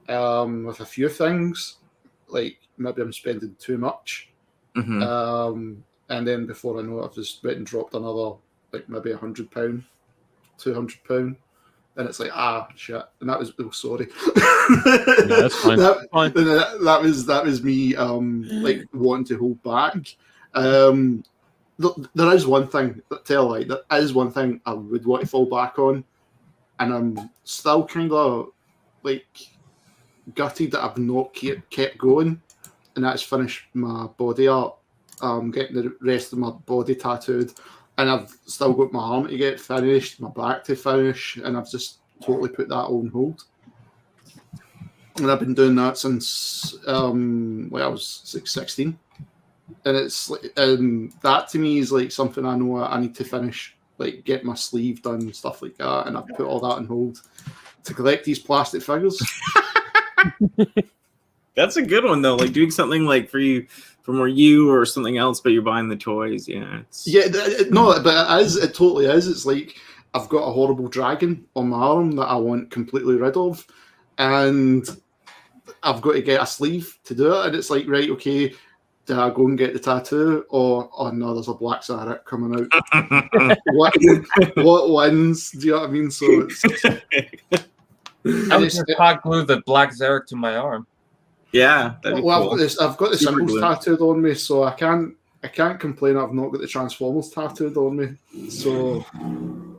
with a few things, like maybe I'm spending too much. Mhm. And then before I know it, I've just went and dropped another, like maybe £100, £200. And it's like, shit. And that was, sorry. Yeah, that's fine. Fine. That was me, like wanting to hold back. There is one thing, there is one thing I would want to fall back on, and I'm still kind of like gutted that I've not kept going, and that's finish my body art. Getting the rest of my body tattooed, and I've still got my arm to get finished, my back to finish, and I've just totally put that on hold. And I've been doing that since I was like 16. And it's like, that to me is like something I know I need to finish, like get my sleeve done, stuff like that. And I've put all that on hold to collect these plastic figures. That's a good one though. Like doing something like for you or something else, but you're buying the toys. Yeah. No, but it totally is. It's like I've got a horrible dragon on my arm that I want completely rid of, and I've got to get a sleeve to do it. And it's like, right, okay, do I go and get the tattoo, or oh no, there's a black Zaret coming out? what wins? Do you know what I mean? So I was just hot glue the black Zarek to my arm. Yeah. That'd be cool. I've got the Super symbols glue. tattooed on me, so I can't complain I've not got the Transformers tattooed on me. So I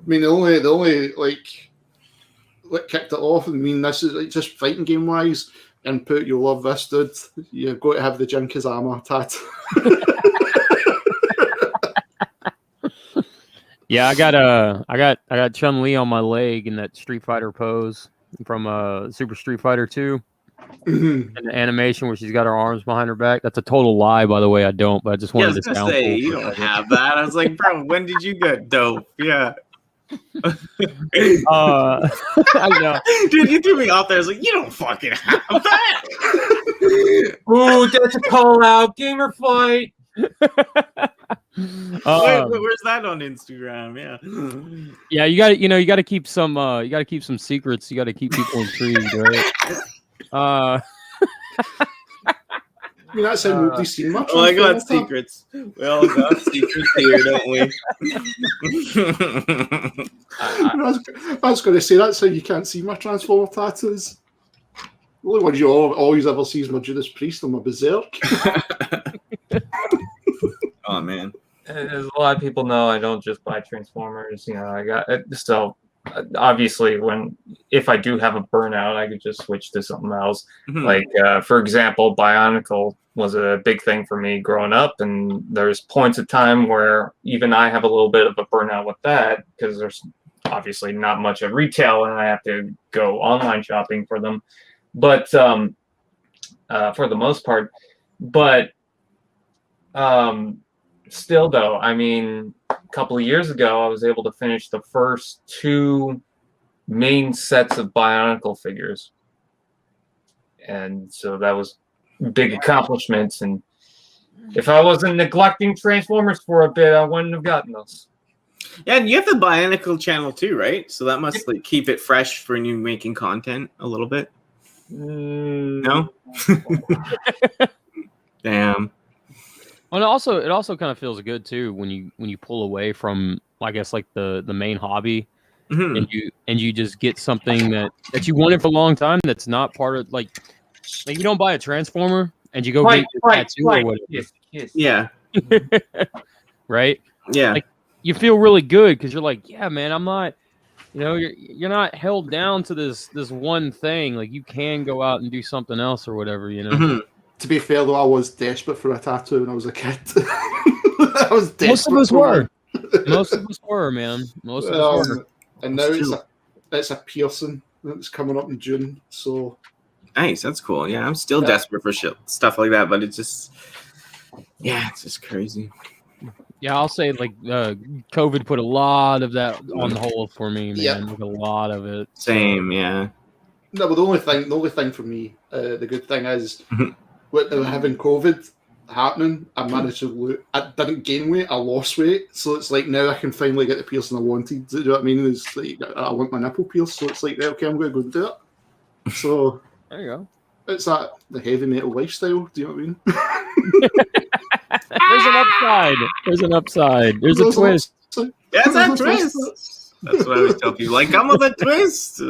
mean, the only like what kicked it off. I mean, this is like just fighting game wise. Input, you'll love this, dude. You've got to have the Jin Kazama tattoo. Yeah, I got Chun-Li on my leg in that Street Fighter pose from Super Street Fighter 2. And the animation where she's got her arms behind her back. That's a total lie, by the way. I don't, but I just Yeah, I wanted was to gonna sound say cool. you don't have that. I was like, bro, when did you get dope? Yeah. I know. Dude, you threw me out there. I was like, you don't fucking have that. Ooh, that's a call out. Gamer fight. Where's that on Instagram? Yeah. Yeah, you got to keep some secrets. You got to keep people intrigued, right? I mean, that's how nobody's seen much. Oh, I got secrets. We all got secrets here, don't we? I was going to say that's how you can't see my Transformer tattoos. The only one you always ever see is my Judas Priest and my Berserk. Oh man. As a lot of people know, I don't just buy Transformers. You know, I got so obviously if I do have a burnout, I could just switch to something else. Mhm. Like for example, Bionicle was a big thing for me growing up, and there's points of time where even I have a little bit of a burnout with that because there's obviously not much at retail, and I have to go online shopping for them. But for the most part, still though, I mean, a couple of years ago, I was able to finish the first 2 main sets of Bionicle figures, and so that was big accomplishments. And if I wasn't neglecting Transformers for a bit, I wouldn't have gotten those. Yeah, and you have the Bionicle channel too, right? So that must like keep it fresh for you making content a little bit. No. Damn. Well, it also kind of feels good too when you pull away from, I guess, like the main hobby, Mhm. and you just get something that you wanted for a long time that's not part of like you don't buy a Transformer and you go get your tattoo or whatever. Yes. Yeah. right? Yeah. Like, you feel really good because you're like, yeah, man, I'm not, you're not held down to this one thing. Like, you can go out and do something else or whatever, Mhm. To be fair, though, I was desperate for a tattoo when I was a kid. I was desperate. Most of us for were. one. Most of us were, man. Most of us were. And now it's a piercing that's coming up in June. So Nice. That's cool. Yeah, I'm still desperate for stuff like that, but it's just crazy. Yeah, I'll say like COVID put a lot of that on hold for me, man. Yeah. Like a lot of it. Same. Yeah. no, but the only thing for me, the good thing is with having COVID happening, I managed to lose. I didn't gain weight, I lost weight. So it's like now I can finally get the piercing I wanted. Do you know what I mean? It's like I want my nipple pierced, so it's like okay, I'm going to go do it. So There you go. it's the heavy metal lifestyle. Do you know what I mean? There's an upside. There's an upside. There's a twist. That's a twist. That's what I always tell people. Like, come with a twist.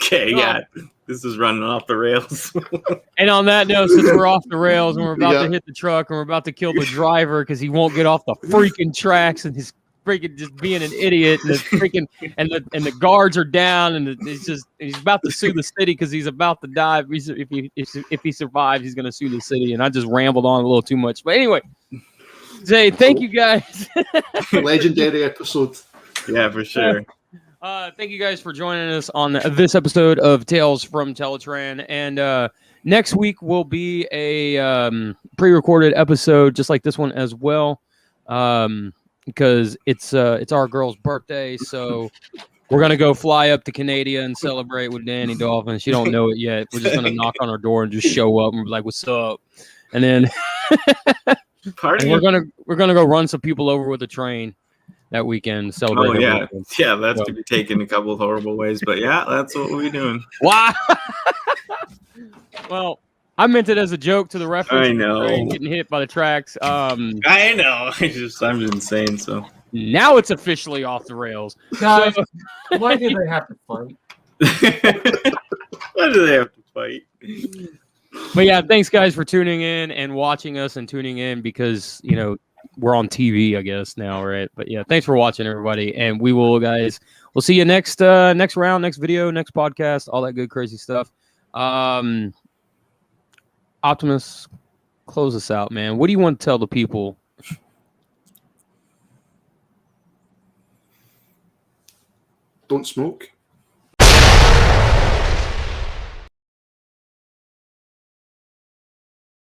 Okay, yeah. This is running off the rails. And on that note, since we're off the rails and we're about to hit the truck and we're about to kill the driver because he won't get off the freaking tracks and he's freaking just being an idiot and the freaking and the guards are down and he's about to sue the city because he's about to die. If he survives, he's gonna sue the city. And I just rambled on a little too much. But anyway, Zay, thank you guys. Legendary episode. Yeah, for sure. Thank you guys for joining us on this episode of Tales from Teletraan. And next week will be a pre-recorded episode just like this one as well. Because it's our girl's birthday, so we're gonna go fly up to Canada and celebrate with Danny Dolphin. She don't know it yet. We're just gonna knock on her door and just show up and be like, "What's up?" And then and we're gonna go run some people over with a train that weekend. Celebrate. Oh her yeah, birthday. yeah. That's to be taken a couple of horrible ways, but yeah, that's what we're doing. Wow. Well, I meant it as a joke to the reference. I know. Getting hit by the tracks. I know. I'm insane. So now it's officially off the rails. Guys, why do they have to fight? why do they have to fight? But yeah, thanks guys for tuning in and watching us and tuning in because we're on TV, I guess now, right? But yeah, thanks for watching, everybody, and we'll see you next round, next video, next podcast, all that good crazy stuff. Optimus, close us out, man. What do you want to tell the people? Don't smoke.